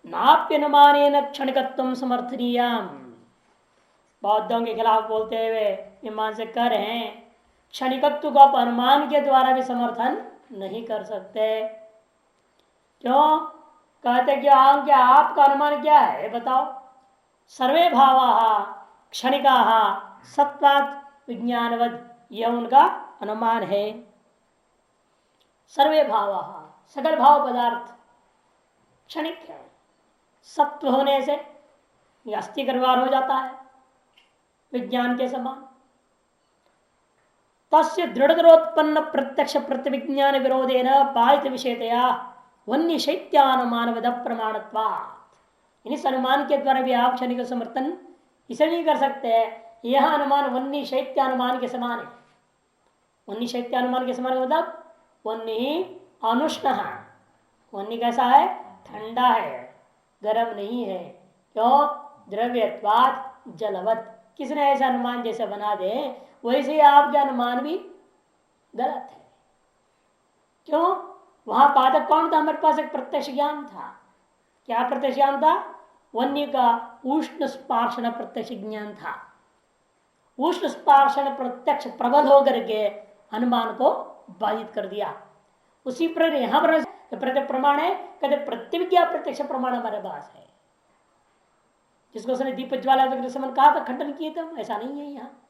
नाप्यनुमानेन क्षणिकत्व समर्थनीय। बौद्धों के खिलाफ बोलते हुए मीमांसक कह रहे हैं क्षणिकत्व को आप अनुमान के द्वारा भी समर्थन नहीं कर सकते। क्यों? कहते कि क्या आपका अनुमान क्या है बताओ। सर्वे भावा क्षणिका सत्वात् विज्ञानवद, यह उनका अनुमान है। सर्वे भावा, सकल भाव पदार्थ क्षणिक है। सत्व होने से अस्थि व्यवहार हो जाता है विज्ञान के समान। तस्य दृढ़ोत्पन्न प्रत्यक्ष प्रतिविज्ञान विरोधेन बाधित विषयतया वन्य शैत्यानुमानवद प्रमाणत्वात्। इस अनुमान के द्वारा भी आप क्षणिक समर्थन इसे नहीं कर सकते। यह अनुमान वन्य शैत्यानुमान के समान है। वन्य शैत्यानुमान के समान मतलब वन्य अनुष्ण है। वन्य कैसा है? ठंडा है, गर्म नहीं है। क्यों? द्रव्यत्वात् जलवत। किसने ऐसा अनुमान जैसे बना दे वैसे ही आपका अनुमान भी गलत है। क्यों? वहां बाधक कौन था? हमारे पास एक प्रत्यक्ष ज्ञान था। क्या प्रत्यक्ष ज्ञान था? वन्य का उष्ण स्पर्शन प्रत्यक्ष ज्ञान था। उष्ण स्पर्शन प्रत्यक्ष प्रबल होकर के अनुमान को बाधित कर दिया। उसी पर यहां पर प्रमाण है, कहते प्रतिविज्ञा प्रत्यक्ष प्रमाण हमारे पास है। जिसको उसने दीप ज्वाला कहा था, खंडन किए थे, ऐसा नहीं है यहाँ।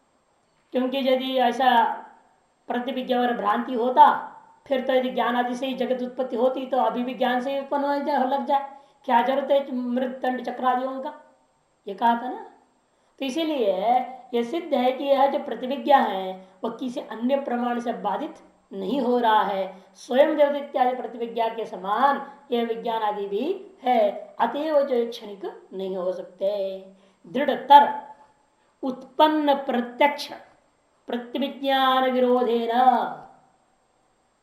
क्योंकि यदि ऐसा प्रतिविज्ञा और भ्रांति होता फिर तो यदि ज्ञान आदि से ही जगत उत्पत्ति होती तो अभी भी ज्ञान से ही उत्पन्न हो लग जाए। क्या जरूरत है मृत दंड चक्र आदियों का? ये कहा था ना। तो इसीलिए यह सिद्ध है कि यह जो प्रतिविज्ञा है वह किसी अन्य प्रमाण से बाधित नहीं हो रहा है। स्वयं जगत इत्यादि प्रतिविज्ञा के समान यह विज्ञान आदि भी है। अतएव जो क्षणिक नहीं हो सकते। दृढ़तर उत्पन्न प्रत्यक्ष प्रतिविज्ञान विरोधे न।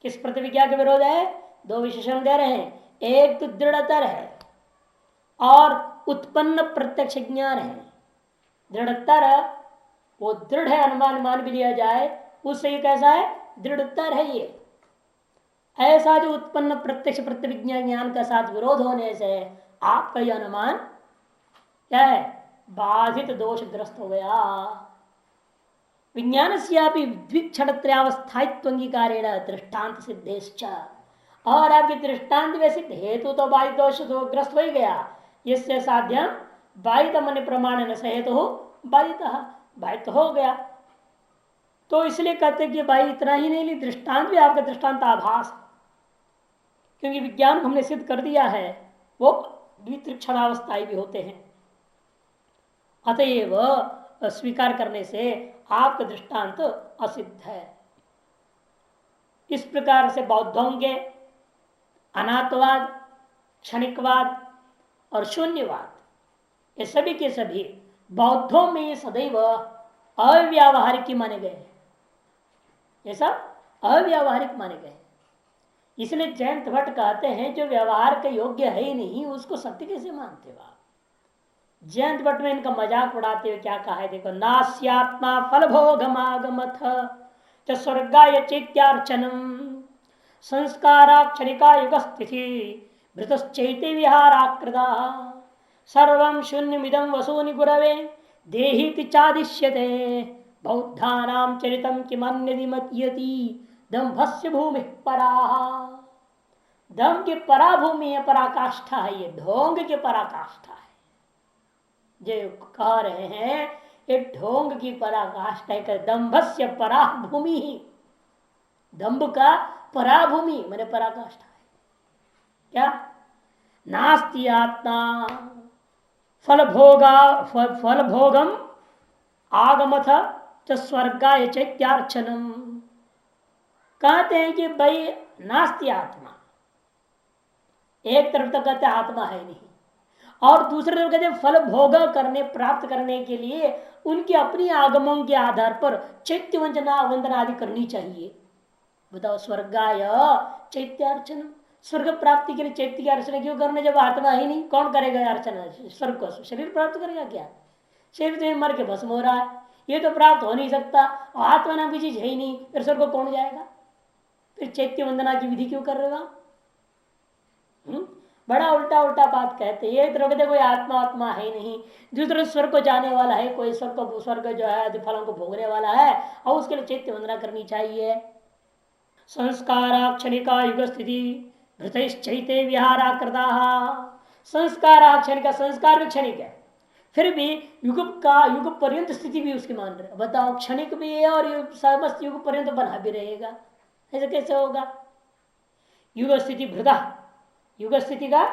किस प्रतिविज्ञा के विरोध है? दो विशेषण दे रहे हैं। एक तो दृढ़तर है और उत्पन्न प्रत्यक्ष ज्ञान है। दृढ़तर वो दृढ़ है, अनुमान मान भी लिया जाए उससे ही कैसा है? दृढ़तर है। ये ऐसा जो उत्पन्न प्रत्यक्ष प्रतिविज्ञा ज्ञान का साथ विरोध होने से आपका यह अनुमान क्या है? बाधित दोषग्रस्त हो गया। विज्ञान से द्विक्षणत्रयावस्थायित्व अंगीकारेण दृष्टांत सिद्धेश्च। और आपके दृष्टांत में सिद्ध हेतु तो बाधित दोष तो ग्रस्त हो ही गया। इससे साध्य बाधित मन प्रमाण न सहेतु हो बाधित बाधित हो गया। तो इसलिए कहते कि भाई इतना ही नहीं, दृष्टांत भी आपका दृष्टांत आभास है। क्योंकि विज्ञान हमने सिद्ध कर दिया है वो द्वित्रिक्षणावस्थायी भी होते हैं। अतएव स्वीकार करने से आपका दृष्टांत असिद्ध है। इस प्रकार से बौद्धों के अनात्मवाद, क्षणिकवाद और शून्यवाद ये सभी के सभी बौद्धों में सदैव अव्यावहारिक माने गए। ये सब अव्यावहारिक माने गए। इसलिए जयंत भट्ट कहते हैं जो व्यवहार के योग्य है ही नहीं उसको सत्य कैसे मानते हो आप? जयंत भट्ट ने इनका मजाक उड़ाते हुए क्या कहा है देखो। नास्यात्मा फल भोगमागमथ च स्वर्गाय चैत्यार्चनम संस्कारा क्षणिका युग स्थिति भृतश्चैते विहाराकृता सर्वं शून्यमिदं वसूनि गुरवे देहीति चादिश्यते बौद्धानां चरितं किमन्यदिमत्यति दंभस्य भूमि पराः। दम की पराभूमि है, पराकाष्ठा है। ये ढोंग की पराकाष्ठा है। जो कह रहे हैं ये ढोंग की पराकाष्ठा है। दंभस्य पराभूमि ही, दंभ का पराभूमि मैंने पराकाष्ठा है। क्या? नास्ति आत्मा फल भोगम आगमथ च स्वर्गाय चैत्यार्चनम। कहते हैं कि भाई नास्ति आत्मा, एक तरफ तो कहते आत्मा है नहीं और दूसरे तरफ कहते फल भोग करने प्राप्त करने के लिए उनकी अपनी आगमों के आधार पर चैत्य वंदना आदि करनी चाहिए। बताओ स्वर्गाय चैत्यार्चन, स्वर्ग प्राप्ति के लिए चैत्य की अर्चना क्यों करने जब आत्मा ही नहीं? कौन करेगा अर्चना स्वर्ग को? शरीर प्राप्त करेगा क्या? शरीर तो मर के भस्म हो रहा है, ये तो प्राप्त हो नहीं सकता। आत्मा नाम की चीज है ही नहीं, फिर स्वर्ग को कौन जाएगा? फिर चैत्य वंदना की विधि क्यों कर रहे हो आप? बड़ा उल्टा उल्टा बात कहते हैं। एक तरफ कोई आत्मा आत्मा है ही नहीं, दूसरे स्वर्ग को जाने वाला है, कोई स्वर्ग जो है आदि फलों को भोगने वाला है, और उसके लिए चैत्य वंदना करनी चाहिए। संस्काराक्षणिका युग स्थिति भृतश्चैते विहारा कृता। संस्काराक्षणिका, संस्कार भी क्षणिक है, फिर भी युग पर्यंत स्थिति भी उसकी मान रहे। बताओ, क्षणिक भी है और समस्त युग पर्यंत बना भी रहेगा, ऐसे कैसे होगा? युग स्थिति भृता, युग स्थिति का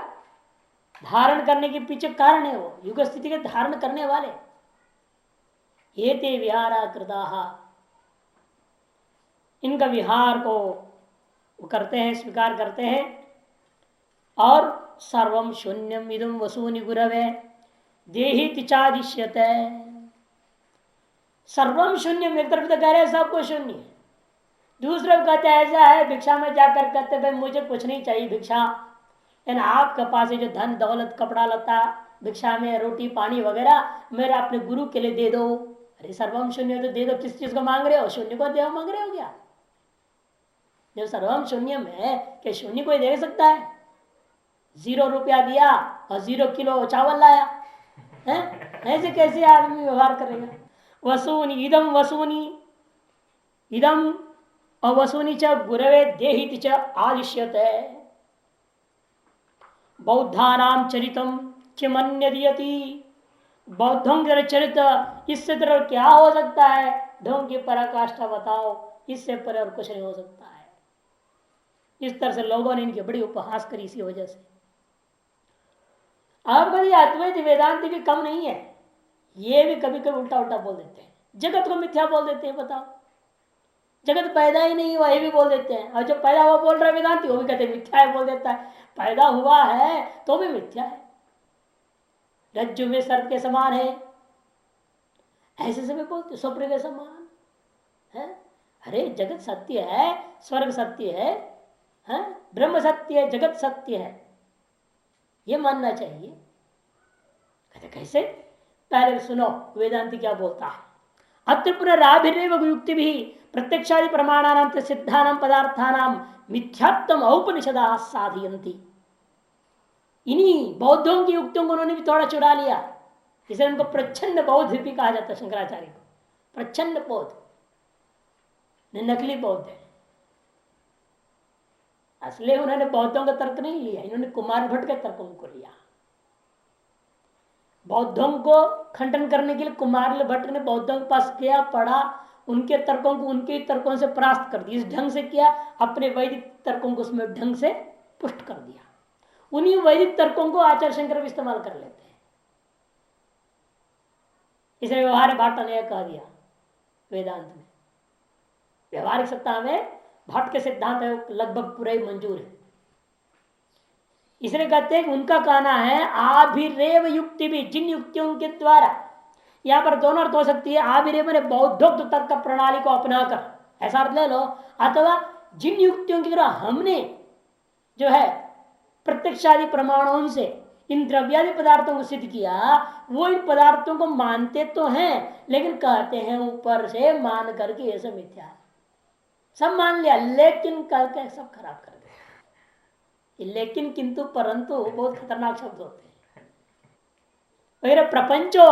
धारण करने के पीछे कारण है, वो युग स्थिति के धारण करने वाले। ये ते विहारा कृता, इनका विहार को करते हैं, स्वीकार करते हैं। और सर्वम शून्यम इदम वसूनि गुरवे देहि तिचादिश्यते। सर्वम शून्यम, एक तरफ तो कह रहे हैं सबको शून्य, दूसरे कहते हैं ऐसा है भिक्षा में जाकर कहते भाई मुझे कुछ नहीं चाहिए भिक्षा, लेकिन आपके पास जो धन दौलत कपड़ा लता भिक्षा में रोटी पानी वगैरह मेरे अपने गुरु के लिए दे दो। अरे सर्वम शून्य तो दे दो, किस चीज को मांग रहे हो? शून्य को देव मांग रहे हो क्या? जब सर्वम शून्यम है कि शून्य कोई दे सकता है? 0 रुपया दिया और 0 किलो चावल लाया है, ऐसे कैसे आदमी व्यवहार करेगा? वसूनी इदम वसूनी इदम और वसूनी च गुरवे देहिति च आदिश्यते। बौद्धानाम चरितम किमन्यदीयति, बौद्धों के चरित्र इससे तरह क्या हो सकता है? ढोंग की पराकाष्ठा बताओ, इससे पर और कुछ नहीं हो सकता है। इस तरह से लोगों ने इनकी बड़ी उपहास करी इसी वजह से। अब कभी अद्वैत वेदांत भी कम नहीं है, ये भी कभी कभी उल्टा उल्टा बोल देते हैं, जगत को मिथ्या बोल देते हैं। बताओ, जगत पैदा ही नहीं हुआ ये भी बोल देते हैं, और जो पैदा हुआ बोल रहा है वेदांति वो भी कहते हैं मिथ्या है, बोल देता है। पैदा हुआ है तो भी मिथ्या है, रज्जु में सर्प के समान है, ऐसे से भी बोलते स्वप्न के समान है। अरे जगत सत्य है, स्वर्ग सत्य है, ब्रह्म सत्य है, जगत सत्य है, ये मानना चाहिए। कहते कैसे? पहले सुनो वेदांति क्या बोलता है। अत्र पुनराभिर्रेव युक्ति भी प्रत्यक्षादि प्रमाणानां सिद्धानां पदार्थानां मिथ्यात्म औपनिषदा साधयन्ति। इन्हीं बौद्धों की युक्तियों को उन्होंने भी थोड़ा चुरा लिया, इसे उनको प्रच्छन्न बौद्ध भी कहा जाता है। शंकराचार्य को प्रच्छन्न बौद्ध, नकली बौद्ध है। असली उन्होंने बौद्धों का तर्क नहीं लिया, इन्होंने कुमार भट्ट के तर्कों को लिया। बौद्धों को खंडन करने के लिए कुमार भट्ट ने बौद्धों के पास गया, पढ़ा, उनके तर्कों को उनके तर्कों से परास्त कर दिया, इस ढंग से किया, अपने वैदिक तर्कों को उसमें ढंग से पुष्ट कर दिया। उन्हीं वैदिक तर्कों को आचार्य शंकर भी इस्तेमाल कर लेते हैं। इसे व्यवहार भाट ने कह दिया वेदांत में, व्यवहारिक सत्ता में भट्ट के सिद्धांत लगभग पूरे ही मंजूर है। इसलिए कहते हैं कि उनका कहना है आभिरेव युक्ति भी, जिन युक्तियों के द्वारा, यहां पर दोनों अर्थ हो सकती है। आभिरेव ने बौद्धोक्त तर्क प्रणाली को अपनाकर, ऐसा अर्थ ले लो, अथवा जिन युक्तियों की द्वारा हमने जो है प्रत्यक्षादि प्रमाणों से इन द्रव्यादि पदार्थों को सिद्ध किया, वो इन पदार्थों को मानते तो हैं लेकिन कहते हैं ऊपर से मान करके ये सब मिथ्या है, सब मान लिया लेकिन करके सब खराब कर दिया। लेकिन किंतु परंतु बहुत खतरनाक शब्द होते हैं। प्रपंचो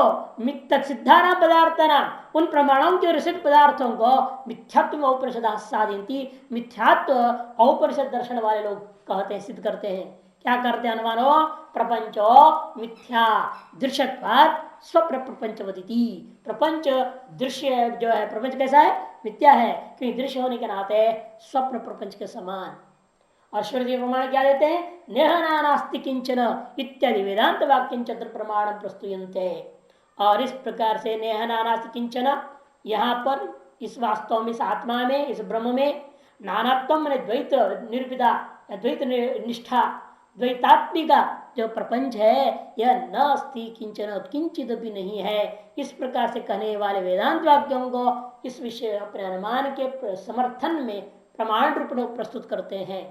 सिद्धाना पदार्थना, उन प्रमाणों के सिद्ध पदार्थों को मिथ्यात्व औपनिषद साधयन्ति, मिथ्यात्व औपनिषद दर्शन वाले लोग कहते हैं, सिद्ध करते हैं। क्या करते हैं अनुमानो? प्रपंचो मिथ्या दृश्यत्वात् स्वप्न प्रपंचवदिति, प्रपंच दृश्य जो है, प्रपंच कैसा है? मिथ्या है, क्योंकि दृश्य होने के नाते स्वप्न प्रपंच के समान। और श्रुति प्रमाण क्या देते हैं? नेह नास्ति किंचन इत्यादि वेदांत वाक्य प्रमाण प्रस्तुयन्ते। और इस प्रकार से नेह नास्ति किंचन, यहाँ पर इस वास्तव में, इस आत्मा में, इस ब्रह्म में नानात्म द्वैत निर्विदा, द्वैत निष्ठा, द्वैतात्मिका जो प्रपंच है यह न अस्ति किंचन, किंचित भी नहीं है। इस प्रकार से कहने वाले वेदांत वाक्यों को इस विषय अपने अनुमान के समर्थन में प्रमाण रूप में प्रस्तुत करते हैं।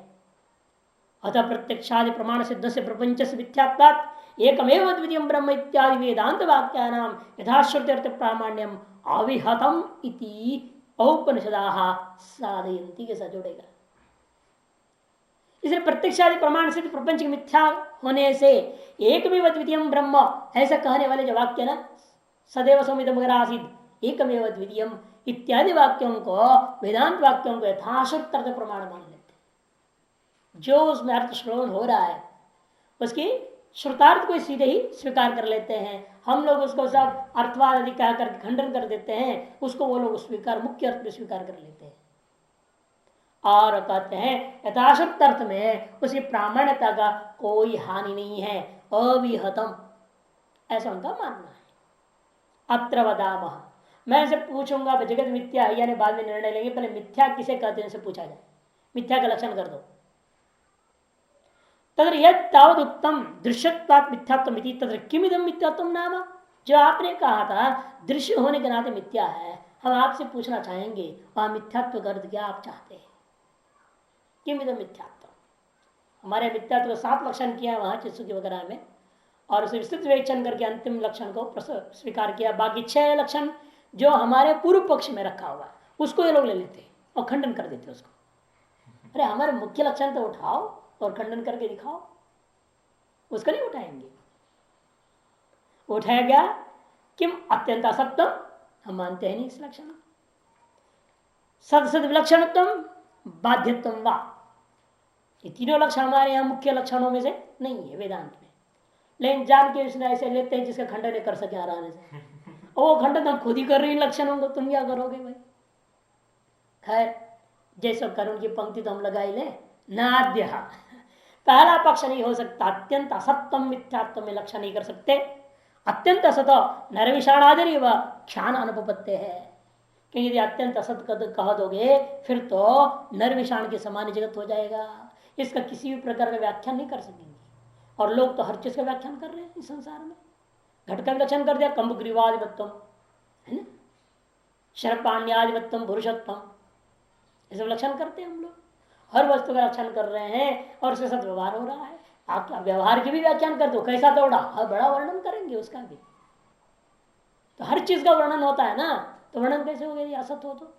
अतः प्रत्यक्षादि प्रमाण सिद्ध से प्रपंच से मिथ्यात्वात् एकमेव द्वितीय ब्रह्म इत्यादि वेदांत वाक्यानाम यथाश्रुति अर्थ प्रामाण्यम अविहतम इति औपनिषदाः साधयन्ति के साथ जोड़ेगा। इसलिए प्रत्यक्षादि प्रमाण से प्रपंच की मिथ्या होने से एकमेव द्वितीय ब्रह्म ऐसा कहने वाले जो वाक्य ना, सदैव सौमिदम वगैरह आसिद एकमेव द्वितीय इत्यादि वाक्यों को, वेदांत वाक्यों को यथाशक्त अर्थ प्रमाण मान लेते हैं। जो उसमें अर्थ श्रवण हो रहा है उसकी श्रुतार्थ को सीधे ही स्वीकार कर लेते हैं। हम लोग उसको सब अर्थवाद आदि कह कर खंडन कर देते हैं, उसको वो लोग स्वीकार, मुख्य अर्थ में स्वीकार कर लेते हैं और कहते हैं यथाशक्त अर्थ में उसकी प्रामाण्यता का कोई हानि नहीं है, अविहतम, ऐसा उनका मानना है। अत्र वदामः, मैं से पूछूंगा जगत मिथ्या है यानी बाद में निर्णय लेंगे, पहले मिथ्या किसे कहते हैं से पूछा जाए, मिथ्या का लक्षण कर दो। तदर यद तावद उत्तम दृश्यत्वात् मिथ्यात्वम इति तदर किमिदम मिथ्यात्वम नाम, जो आपने कहा था दृश्य होने के नाते मिथ्या है, हम आपसे पूछना चाहेंगे वहां मिथ्यात्व का अर्थ क्या आप चाहते हैं? किमिदम मिथ्यात्व, हमारे मिथ्यात्व को 7 लक्षण किया वहां चित्सुखी वगैरह में, और उसे विस्तृत विवेचन करके अंतिम लक्षण को स्वीकार किया। बाकी 6 लक्षण जो हमारे पूर्व पक्ष में रखा हुआ है उसको ये लोग ले लेते और खंडन कर देते उसको। अरे हमारे मुख्य लक्षण तो उठाओ और खंडन करके दिखाओ, उसका नहीं उठाएंगे। उठाया गया किम अत्यंत असत्यम, हम मानते हैं नहीं इस लक्षण। सद सद विलक्षणत्म बाध्यत्व वा, ये तीनों लक्षण हमारे यहाँ मुख्य लक्षणों में से नहीं है वेदांत में, लेकिन जान के उसने ऐसे लेते हैं जिसका खंडन कर सके आराम से। वो खंडन हम खुद ही कर रहे हैं लक्षणों को, तुम क्या करोगे भाई। खैर जैसे करुण की पंक्ति तो हम लगाई ले, नाद्य पहला पक्ष नहीं हो सकता, अत्यंत असत्यम मिथ्यात्व में लक्षण नहीं कर सकते। अत्यंत असत नरविषाणादि व ख्यान अनुपत्य है, क्योंकि यदि अत्यंत असत कह दोगे फिर तो नरविषाण के समान जगत हो जाएगा, इसका किसी भी प्रकार का व्याख्यान नहीं कर सकेंगे। और लोग तो हर चीज का व्याख्यान कर रहे हैं इस संसार में। घट का लक्षण कर दिया कंबग्रीवादिवत्तम है ना, शरपाण्यादिवत्तम पुरुषोत्तम, ये सब लक्षण करते हैं हम लोग। हर वस्तु का लक्षण कर रहे हैं और उसके साथ व्यवहार हो रहा है। आप व्यवहार की भी व्याख्यान कर दो, कैसा दौड़ा, हर बड़ा वर्णन करेंगे उसका भी। तो हर चीज का वर्णन होता है ना, तो वर्णन कैसे हो गया असत हो तो?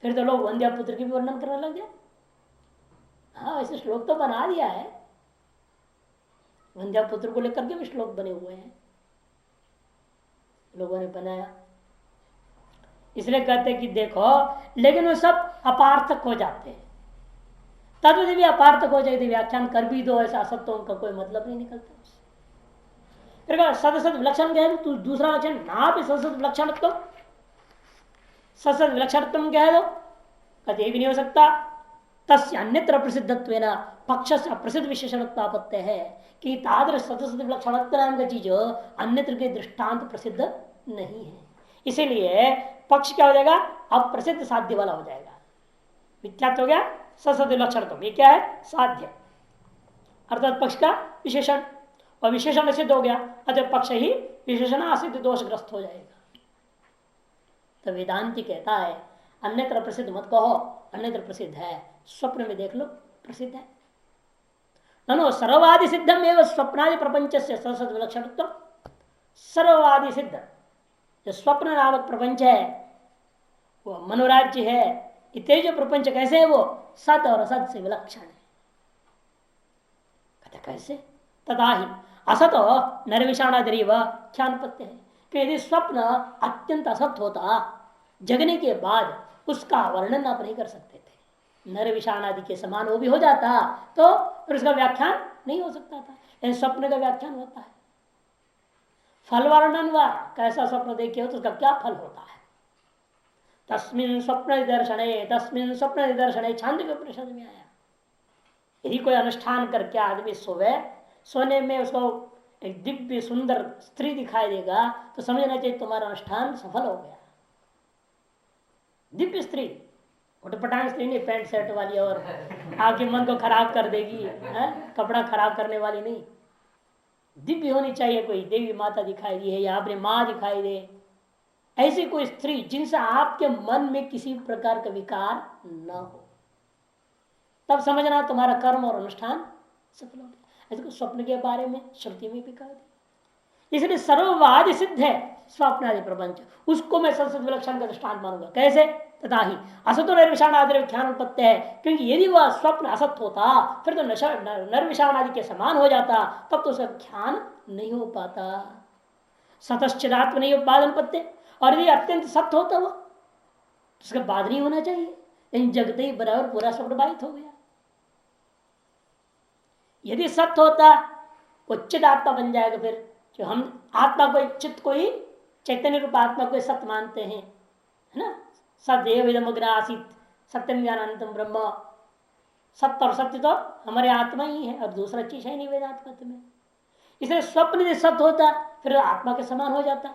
फिर तो लोग वंद्या पुत्र की भी वर्णन करने लग गए। हाँ ऐसे श्लोक तो बना दिया है, वंद्या पुत्र को लेकर के भी श्लोक बने हुए हैं, लोगों ने बनाया। इसलिए कहते हैं कि देखो, लेकिन वो सब अपार्थक हो जाते हैं। तब यदि भी अपार्थक हो जाए, व्याख्यान कर भी दो ऐसा असत्यों का कोई मतलब नहीं निकलता। फिर सदसद विलक्षण कह दो, दूसरा लक्षण ना भी सदसद विलक्षण, सदसद विलक्षण कह दो, कहते भी नहीं हो सकता। तस्य अन्यत्र प्रसिद्धत्व पक्ष से अप्रसिद्ध विशेषणत्वापत्य है कि तादृश सदसद विलक्षण नाम का चीज अन्यत्र के दृष्टांत प्रसिद्ध नहीं है, इसीलिए पक्ष क्या हो जाएगा, अप्रसिद्ध साध्य वाला हो जाएगा। मिथ्यात्व हो गया सदसद विलक्षण, ये क्या है, साध्य अर्थात पक्ष का विशेषण, और विशेषण सिद्ध हो गया अतः पक्ष ही विशेषण असिद्ध दोषग्रस्त हो जाएगा। तो वेदांति कहता है अन्यत्र प्रसिद्ध मत कहो, अन्यत्र प्रसिद्ध है, स्वप्न में देख लो प्रसिद्ध है। ननो सर्ववादि सिद्धम एवं स्वप्नादि प्रपंच से सदसद विलक्षणत्व, सर्ववादि सिद्ध जो स्वप्न नामक प्रपंच है, वो मनोराज्य है, इतने जो प्रपंच कैसे है, वो सत और असत से विलक्षण है। कहते कैसे, तथा ही असत नरविषाणादि व ख्यानपत्य है कि यदि स्वप्न अत्यंत असत होता, जगने के बाद उसका वर्णन आप नहीं कर सकते थे, नर विषाणादि के समान वो भी हो जाता तो फिर उसका व्याख्यान नहीं हो सकता था, लेकिन स्वप्न का व्याख्यान होता है। फल वर्णन हुआ, कैसा स्वप्न देखे हो तो उसका क्या फल होता है। तस्मिन स्वप्न निदर्शने, तस्मिन स्वप्न निदर्शने छांदोग्य उपनिषद में आया। यदि कोई अनुष्ठान करके आदमी सोवे, सोने में उसको एक दिव्य सुंदर स्त्री दिखाई देगा तो समझना चाहिए तुम्हारा अनुष्ठान सफल हो गया। दिव्य स्त्री, उटपटांग स्त्री नहीं, पैंट शर्ट वाली और आपके मन को खराब कर देगी, कपड़ा खराब करने वाली नहीं, दिव्य होनी चाहिए। कोई देवी माता दिखाई दी है या आपने माँ दिखाई दे, ऐसी कोई स्त्री जिनसे आपके मन में किसी प्रकार का विकार न हो, तब समझना तुम्हारा कर्म और अनुष्ठान सफल हो गया। ऐसे स्वप्न के बारे में श्रुति में भी कहा दिया, इसलिए सर्ववाद सिद्ध है स्वप्नादि प्रपंच, उसको मैं सत विलक्षण का दृष्टांत मानूंगा। कैसे? तथा ही असतो निर्विषाण आदि ख्यान उत्पत्ति है, क्योंकि यदि वह स्वप्न असत होता फिर तो निर्विषाण आदि के समान हो जाता, तब तो उसका ख्यान नहीं हो पाता। सतश्चिदात्म नहीं उत्पादन पत्ते, और यदि अत्यंत सत्य होता वो उसका बाद नहीं होना चाहिए, लेकिन जगते ही बराबर पूरा स्वप्न बाधित हो गया। यदि सत्य होता वो चित आत्मा बन जाएगा। फिर जो हम आत्मा को चित्त को ही चैतन्य रूप आत्मा को सत्य मानते हैं, है ना, सदैव इदमग्र आसीत सत्यम ज्ञानानंतम ब्रह्म, सत्य और सत्य तो हमारे आत्मा ही है और दूसरा चीज है नहीं वेदांत मत में। इसलिए स्वप्न यदि सत्य होता फिर आत्मा के समान हो जाता,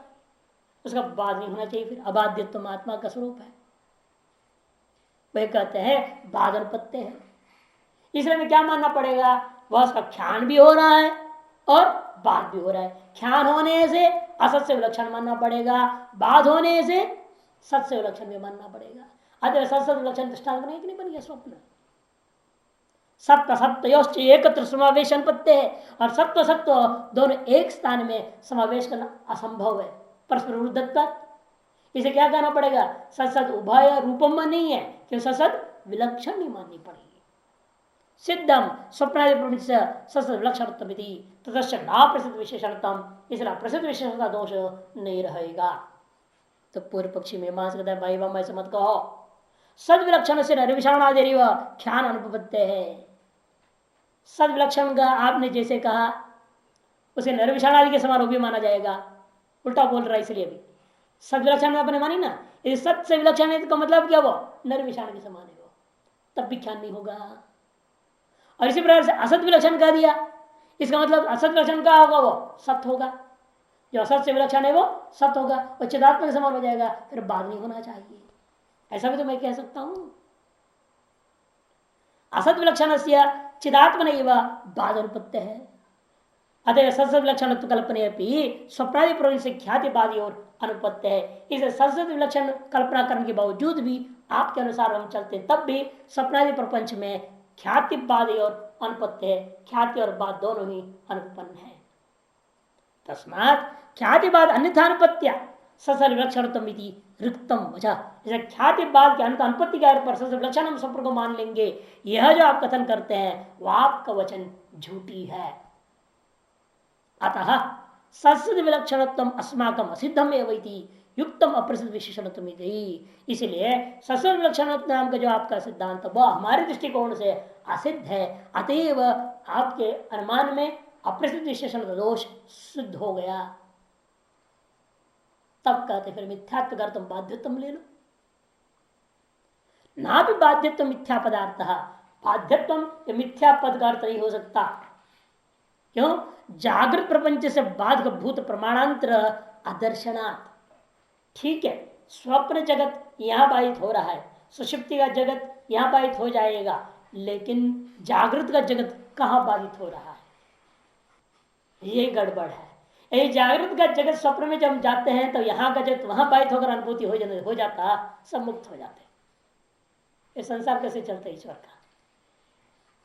उसका बाद नहीं होना चाहिए, फिर अबाध्यत्व आत्मा का स्वरूप है। वह कहते हैं बादल पत्ते हैं। इसलिए में क्या मानना पड़ेगा, वह उसका ख्यान भी हो रहा है और बात भी हो रहा है। ख्यान होने से असत से विलक्षण मानना पड़ेगा, बात होने से सत से विलक्षण भी मानना पड़ेगा। अतः सत से विलक्षण दृष्टांत बने कि नहीं बन गया स्वप्न। सत्य सत्योश्च एकत्र समावेश पत्ते है, और सत्य सत्य दोनों एक स्थान में समावेश करना असंभव है, परस्पर विरुद्धता। इसे क्या कहना पड़ेगा, सत्सत उभय रूपम में नहीं है, क्यों सत्सत विलक्षण नहीं माननी पड़ेगी। सिद्धम स्वप्नादि सत्सत विलक्षणत्वमिति ततश्च ना प्रसिद्ध विशेषणतम, इसलिए प्रसिद्ध विशेषण का दोष नहीं रहेगा। तो पूर्व पक्षी में मांस कहता है भाई वह ऐसे मत कहो, सद विलक्षण से निर्विषाणादि ख्यान अनुपत्ति है। सद विलक्षण का आपने जैसे कहा उसे निर्विषाणादि के समान भी माना जाएगा, उल्टा बोल रहा है। इसलिए भी सद विलक्षण आपने मानी ना, यदि सत से विलक्षण है तो मतलब क्या, वो निर्विषाण के समान है, वो तब भी ख्यान नहीं होगा। और इसी प्रकार से असत विलक्षण कह दिया, इसका मतलब असत विलक्षण का होगा वो सत्य होगा, जो असत से विलक्षण है वो सत्य होगा, वो चिदात्मा के समान हो जाएगा, फिर बाद नहीं होना चाहिए। ऐसा भी तो मैं कह सकता हूं। असत विलक्षण से चिदात्म नहीं वह बाद अनुपत्य है। अतः सत्सत विलक्षण कल्पने स्वप्नादि प्रवृत्ति से ख्यातिवादी और अनुपत्य है। इसे सत्सत विलक्षण कल्पना करने के बावजूद भी आपके अनुसार हम चलते तब भी स्वप्नादि प्रपंच में ख्यातिवादी और अनुपत्य है, ख्याति और बाद दोनों ही अनुपन्न है। तस्मात् ख्यातिवाद अन्यथा अनुपत्या ससल विलक्षण रिक्तम वजह, जैसे ख्यातिवाद के अंत अनुपत्ति के आधार पर ससल विलक्षण हम स्वप्न को मान लेंगे, यह जो आप कथन करते हैं वह आपका वचन झूठी है। अतः सत्सद विलक्षणत्व अस्माकम असिद्धम एवं युक्तम अप्रसिद्ध विशेषणत्व, इसलिए सत्सद विलक्षण नाम का जो आपका सिद्धांत वह हमारे दृष्टिकोण से असिद्ध है। अतएव आपके अनुमान में अप्रसिद्ध विशेषण का दोष सिद्ध हो गया। तब कहते फिर मिथ्यात्व कर तुम बाध्यत्व ले लो, ना भी बाध्यत्व मिथ्या पदार्थ, बाध्यत्व मिथ्या पद का अर्थ नहीं हो सकता। क्यों? जागृत प्रपंच से बाध भूत प्रमाणांतर अदर्शनात्। ठीक है, स्वप्न जगत यहां बाधित हो रहा है, सुषुप्ति का जगत यहां बाधित हो जाएगा, लेकिन जागृत का जगत कहां बाधित हो रहा है, ये गड़बड़ है। यही जागृत का जगत स्वप्न में जब हम जाते हैं तो यहाँ का जगत वहां बाधित होकर अनुभूति हो जाता, सब मुक्त हो जाते। ये संसार कैसे चलता है ईश्वर का,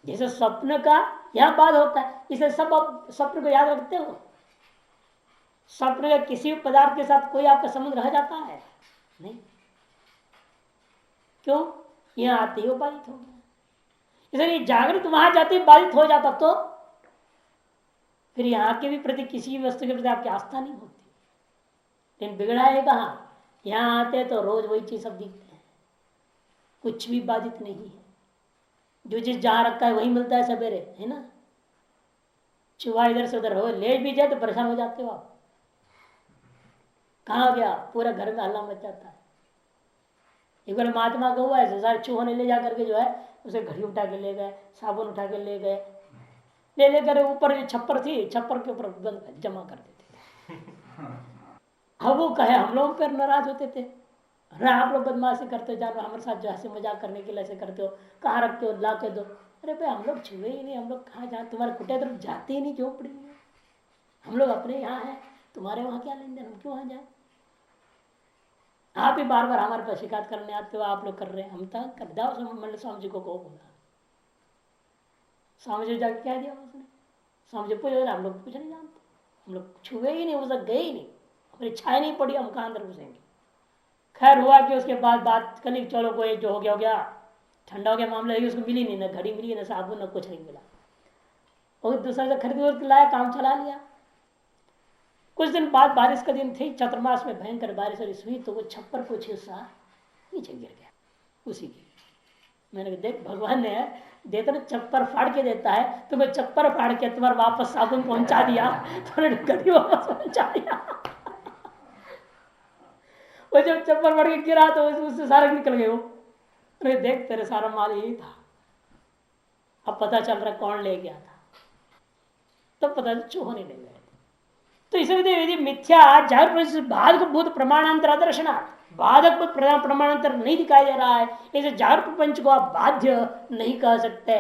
जैसे स्वप्न का यहां बाध होता है, इसे सब आप स्वप्न को याद रखते हो। स्वप्न का किसी भी पदार्थ के साथ कोई आपका संबंध रह जाता है नहीं, क्यों? यहां आते ही वो बाधित हो गया। इसलिए जागृत वहां जाते ही बाधित हो जाता तो फिर यहाँ के भी प्रति किसी भी वस्तु के प्रति आपकी आस्था नहीं होती। लेकिन बिगड़ा है कहाँ, यहाँ आते तो रोज वही चीज सब दिखते हैं, कुछ भी बाधित नहीं है। जो चीज जहां रखा है वही मिलता है सवेरे, है ना। चूहा इधर से उधर हो ले भी जाए तो परेशान हो जाते हो आप, कहाँ गया, पूरा घर में हल्ला मच जाता है। एक बार महात्मा का हुआ है, सारे चूहों ने ले जा करके जो है उसे घड़ी उठा के ले गए, साबुन उठा के ले गए, ले लेकर ऊपर जो छप्पर थी, छप्पर के ऊपर जमा कर देते थे। अब वो कहे हम लोग पर नाराज होते थे, अरे आप लोग बदमाशी करते हो, जानो हमारे साथ जो ऐसे मजाक करने के लिए ऐसे करते हो, कहाँ रखते हो, ला के दो। अरे भाई हम लोग छुए ही नहीं, हम लोग कहाँ जाए, तुम्हारे कुटिया तरफ जाते ही नहीं झोपड़ी में, हम लोग अपने यहाँ हैं, तुम्हारे वहाँ क्या लेन देन, हम क्यों वहाँ जाए। आप ही बार बार हमारे पास शिकायत करने आते हो, आप लोग कर रहे हैं, हम तक कर दाओ मंडल स्वामी जी को बोला। स्वामी जी जाके क्या दिया उसने, स्वामी जी पूछ हम लोग कुछ नहीं जानते, हम लोग छुए ही नहीं, उस तक गए ही नहीं, अपनी इच्छाएं नहीं पड़ी, हम कहाँ अंदर घुसेंगे। खैर हुआ कि उसके बाद बात कल चलो कोई जो हो गया ठंडा हो गया मामला, है उसको मिली नहीं, ना घड़ी मिली ना साबुन ना कुछ नहीं मिला। और दूसरा से खरीद लाया, काम चला लिया। कुछ दिन बाद बारिश का दिन थी, चतुर्मास में भयंकर बारिश वारिश हुई, तो वो छप्पर कुछ हिस्सा नीचे गिर गया उसी की। मैंने कहा देख भगवान ने देता ना चप्पर फाड़ के देता है, तो मैं चप्पर फाड़ के तुम्हारे वापस साबुन पहुंचा दिया, तो गति वापस पहुंचा दिया। वो जब चप्पर फाड़ के गिरा तो उससे सारा निकल गए वो। अरे देख तेरे सारा माल यही था, अब पता चल रहा कौन ले गया था, तब पता चल होने नहीं गए। तो इसलिए यदि मिथ्या जागृत बाधक भूत प्रमाणांतर दर्शना, बाधक भूत प्रमाणांतर नहीं दिखाई दे रहा है, इसे जागृत प्रपंच को आप बाध्य नहीं कह सकते।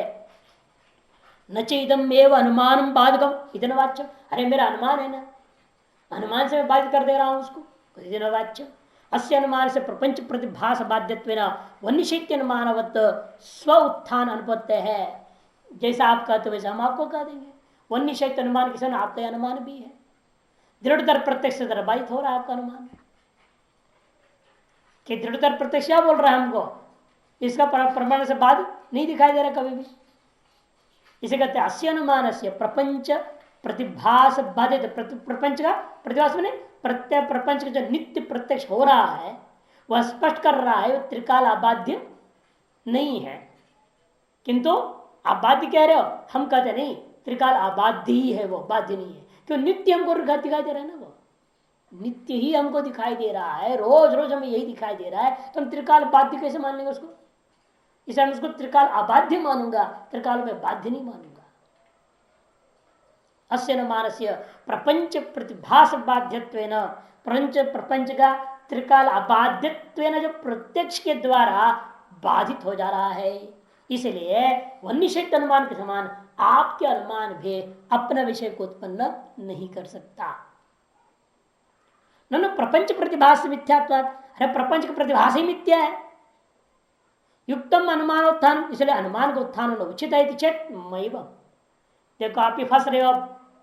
न चेदम एवं अनुमान बाधकम इतने वाच्य, अरे मेरा अनुमान है ना, अनुमान से मैं बाध्य कर दे रहा हूं उसको, इतने वाच्य। अस्य अनुमान से प्रपंच प्रतिभास बाध्यत्व वन्यशैत्य अनुमानवत स्व उत्थान अनुपत्य है। जैसा आप कहते वैसे हम आपको कह देंगे, वन्यशैत्य अनुमान के समय आपका अनुमान भी है, दृढ़तर प्रत्यक्ष से बाधित हो रहा है आपका अनुमान। कि दृढ़तर प्रत्यक्ष क्या बोल रहा है हमको, इसका प्रमाण से बाद नहीं दिखाई दे रहा कभी भी। इसे कहते हैं अस्य अनुमान से प्रपंच प्रतिभास बाधित, प्रपंच का प्रतिभास में प्रत्यय प्रपंच का जो नित्य प्रत्यक्ष हो रहा है वह स्पष्ट कर रहा है, वह त्रिकाल अबाध्य नहीं है। किंतु आप बाध्य कह रहे हो, हम कहते नहीं त्रिकाल अबाध्य ही है, वो बाध्य नहीं है, क्यों नित्य हमको दिखाई दे रहा है ना, वो नित्य ही हमको दिखाई दे रहा है, रोज रोज हमें यही दिखाई दे रहा है, तो हम त्रिकाल बाध्य कैसे मान लेंगे उसको। इसलिए मैं उसको त्रिकाल अबाध्य मानूंगा, त्रिकाल में बाध्य नहीं मानूंगा। अस्य अनुमानस्य प्रपंच प्रतिभास बाध्यत्वेन, प्रपंच का त्रिकाल अबाध्यत्वेन जो प्रत्यक्ष के द्वारा बाधित हो जा रहा है, इसलिए वन्यशक्त अनुमान के समान आपके अनुमान भी अपना विषय को उत्पन्न नहीं कर सकता। न प्रपंच प्रतिभास मिथ्यात्वाद, अरे प्रपंच का प्रतिभास ही मिथ्या है। युक्तम अनुमानोत्थान, इसलिए अनुमान का उत्थान होना उचित है चेत मैव। देखो आप ही फंस रहे हो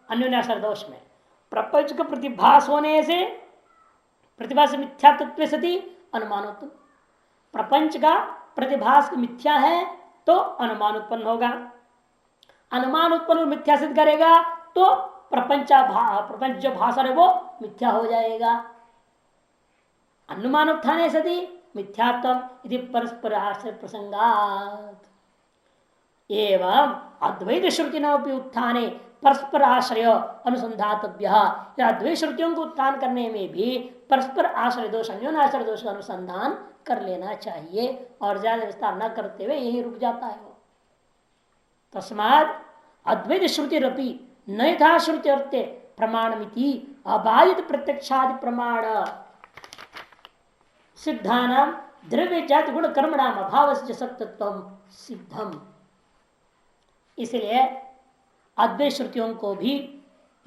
अन्योन्याश्रय दोष में। प्रपंच का प्रतिभास होने से, प्रतिभास मिथ्यात्व सती अनुमानोत्तम, प्रपंच का प्रतिभास मिथ्या है तो अनुमान उत्पन्न होगा, अनुमान उत्पन्न मिथ्या सिद्ध करेगा तो प्रपंच जो भाषा है वो मिथ्या हो जाएगा। अनुमान उत्थाने सती मिथ्यात्व यदि परस्पर आश्रय प्रसंगात, एवं अद्वैत श्रुति न उत्थाने परस्पर आश्रय अनुसंधातव्य, अद्वैत श्रुतियों को उत्थान करने में भी परस्पर आश्रय दोष अन्योन्याश्रय दोष का अनुसंधान कर लेना चाहिए, और ज्यादा विस्तार न करते हुए यही रुक जाता है वो। तस्माद अद्वैत श्रुति रपि न था श्रुति अर्थे प्रमाणमिति अबाधित प्रत्यक्षादि प्रमाण सिद्धानाम द्रव्य जाति गुण कर्मणाम अभाव से सत्यत्व सिद्धम। इसलिए अद्वैत श्रुतियों को भी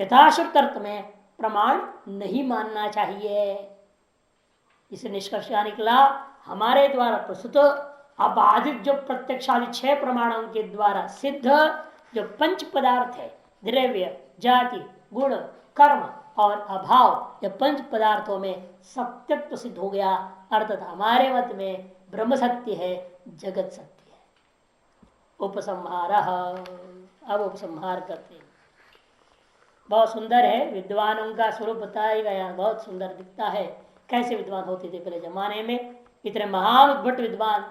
यथाश्रुत अर्थ में प्रमाण नहीं मानना चाहिए। इसे निष्कर्ष निकला हमारे द्वारा प्रस्तुत अबाधित जो प्रत्यक्षादि 6 प्रमाणों के द्वारा सिद्ध जो पंच पदार्थ है, द्रव्य जाति गुण कर्म और अभाव, यह पंच पदार्थों में सत्यत्व सिद्ध हो गया। अर्थात हमारे मत में ब्रह्म सत्य है, जगत सत्य है। उपसंहार, अब उपसंहार करते हैं। बहुत सुंदर है, विद्वानों का स्वरूप बताया गया, बहुत सुंदर दिखता है। कैसे विद्वान होते थे पहले जमाने में, इतने महान उद्भट विद्वान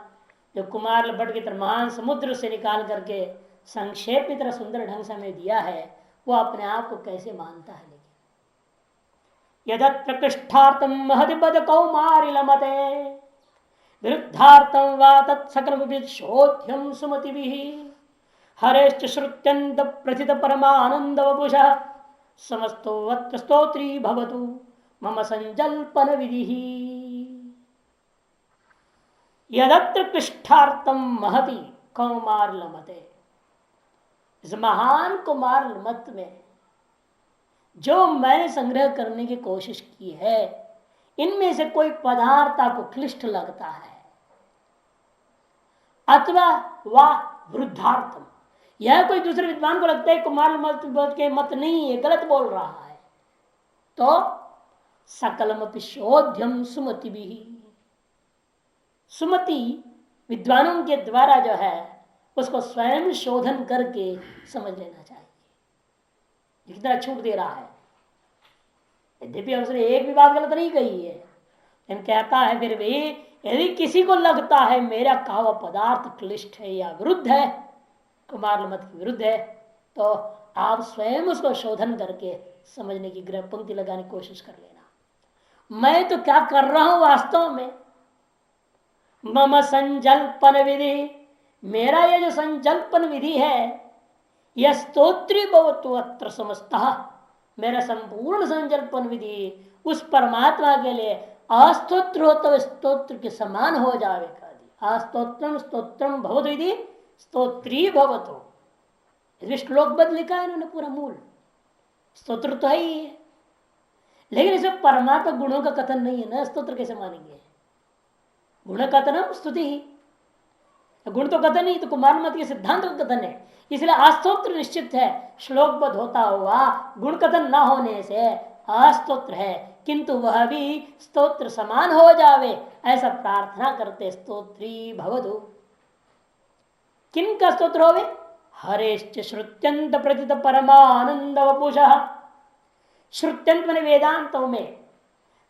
जो कुमार भट्ट की तरह महान समुद्र से निकाल करके संक्षेप की तरह सुंदर ढंग से हमें दिया है, वो अपने आप को कैसे मानता है। लेकिन यदत्प्रकृष्टार्थम महदिपद कौमारिलमते विरुद्धार्थम वा तत्सकल शोध्यम सुमतिभिः हरेश्च श्रुत्यंत प्रथित परमानंद वपुषः समस्तो अत्र स्तोत्री भवतु मम संजल्पन विधि। यदत्र कृष्ठार्थम महति कौमार लमते, इस महान कुमार मत में जो मैंने संग्रह करने की कोशिश की है, इनमें से कोई पदार्थ आपको क्लिष्ट लगता है अथवा वह वृद्धार्थम, यह कोई दूसरे विद्वान को लगता है कुमार मत के मत नहीं है, गलत बोल रहा है, तो सकलमपि शोध्यम सुमति भी, सुमति विद्वानों के द्वारा जो है उसको स्वयं शोधन करके समझ लेना चाहिए। कितना छूट दे रहा है, यद्यपि उसने एक भी बात गलत नहीं कही है, लेकिन कहता है फिर भी यदि किसी को लगता है मेरा कहा हुआ पदार्थ क्लिष्ट है या विरुद्ध है, कुमार मत के विरुद्ध है, तो आप स्वयं उसको शोधन करके समझने की ग्रह पंक्ति लगाने की कोशिश कर लेना। मैं तो क्या कर रहा हूं वास्तव में, मम संजल्पन विधि, मेरा ये जो संजल्पन विधि है यह स्तोत्री भवतु अत्र समझता, मेरा संपूर्ण संजल्पन विधि उस परमात्मा के लिए अस्तोत्र हो तो स्तोत्र के समान हो जावे। अस्तोत्रम स्तोत्रम भवतु विधि स्तोत्री भवतु, श्लोकबद्ध लिखा है इन्होंने पूरा मूल। स्तोत्र तो है ही है, लेकिन इसमें परमात्मा गुणों का कथन नहीं है ना, स्तोत्र कैसे मानेंगे? गुण कथनम स्तुति ही, गुण तो कथन नहीं, तो कुमार मत के सिद्धांत का कथन है, इसलिए अस्तोत्र निश्चित है, श्लोकबद्ध होता हुआ गुण कथन न होने से अस्तोत्र है, किंतु वह भी स्तोत्र समान हो जावे ऐसा प्रार्थना करते। स्तोत्री भवतु, किन का स्तोत्र होवे? हरेश्च श्रुत्यंत प्रतित परमानंद वपुषः, श्रुत्यंत मैंने वेदांतों में,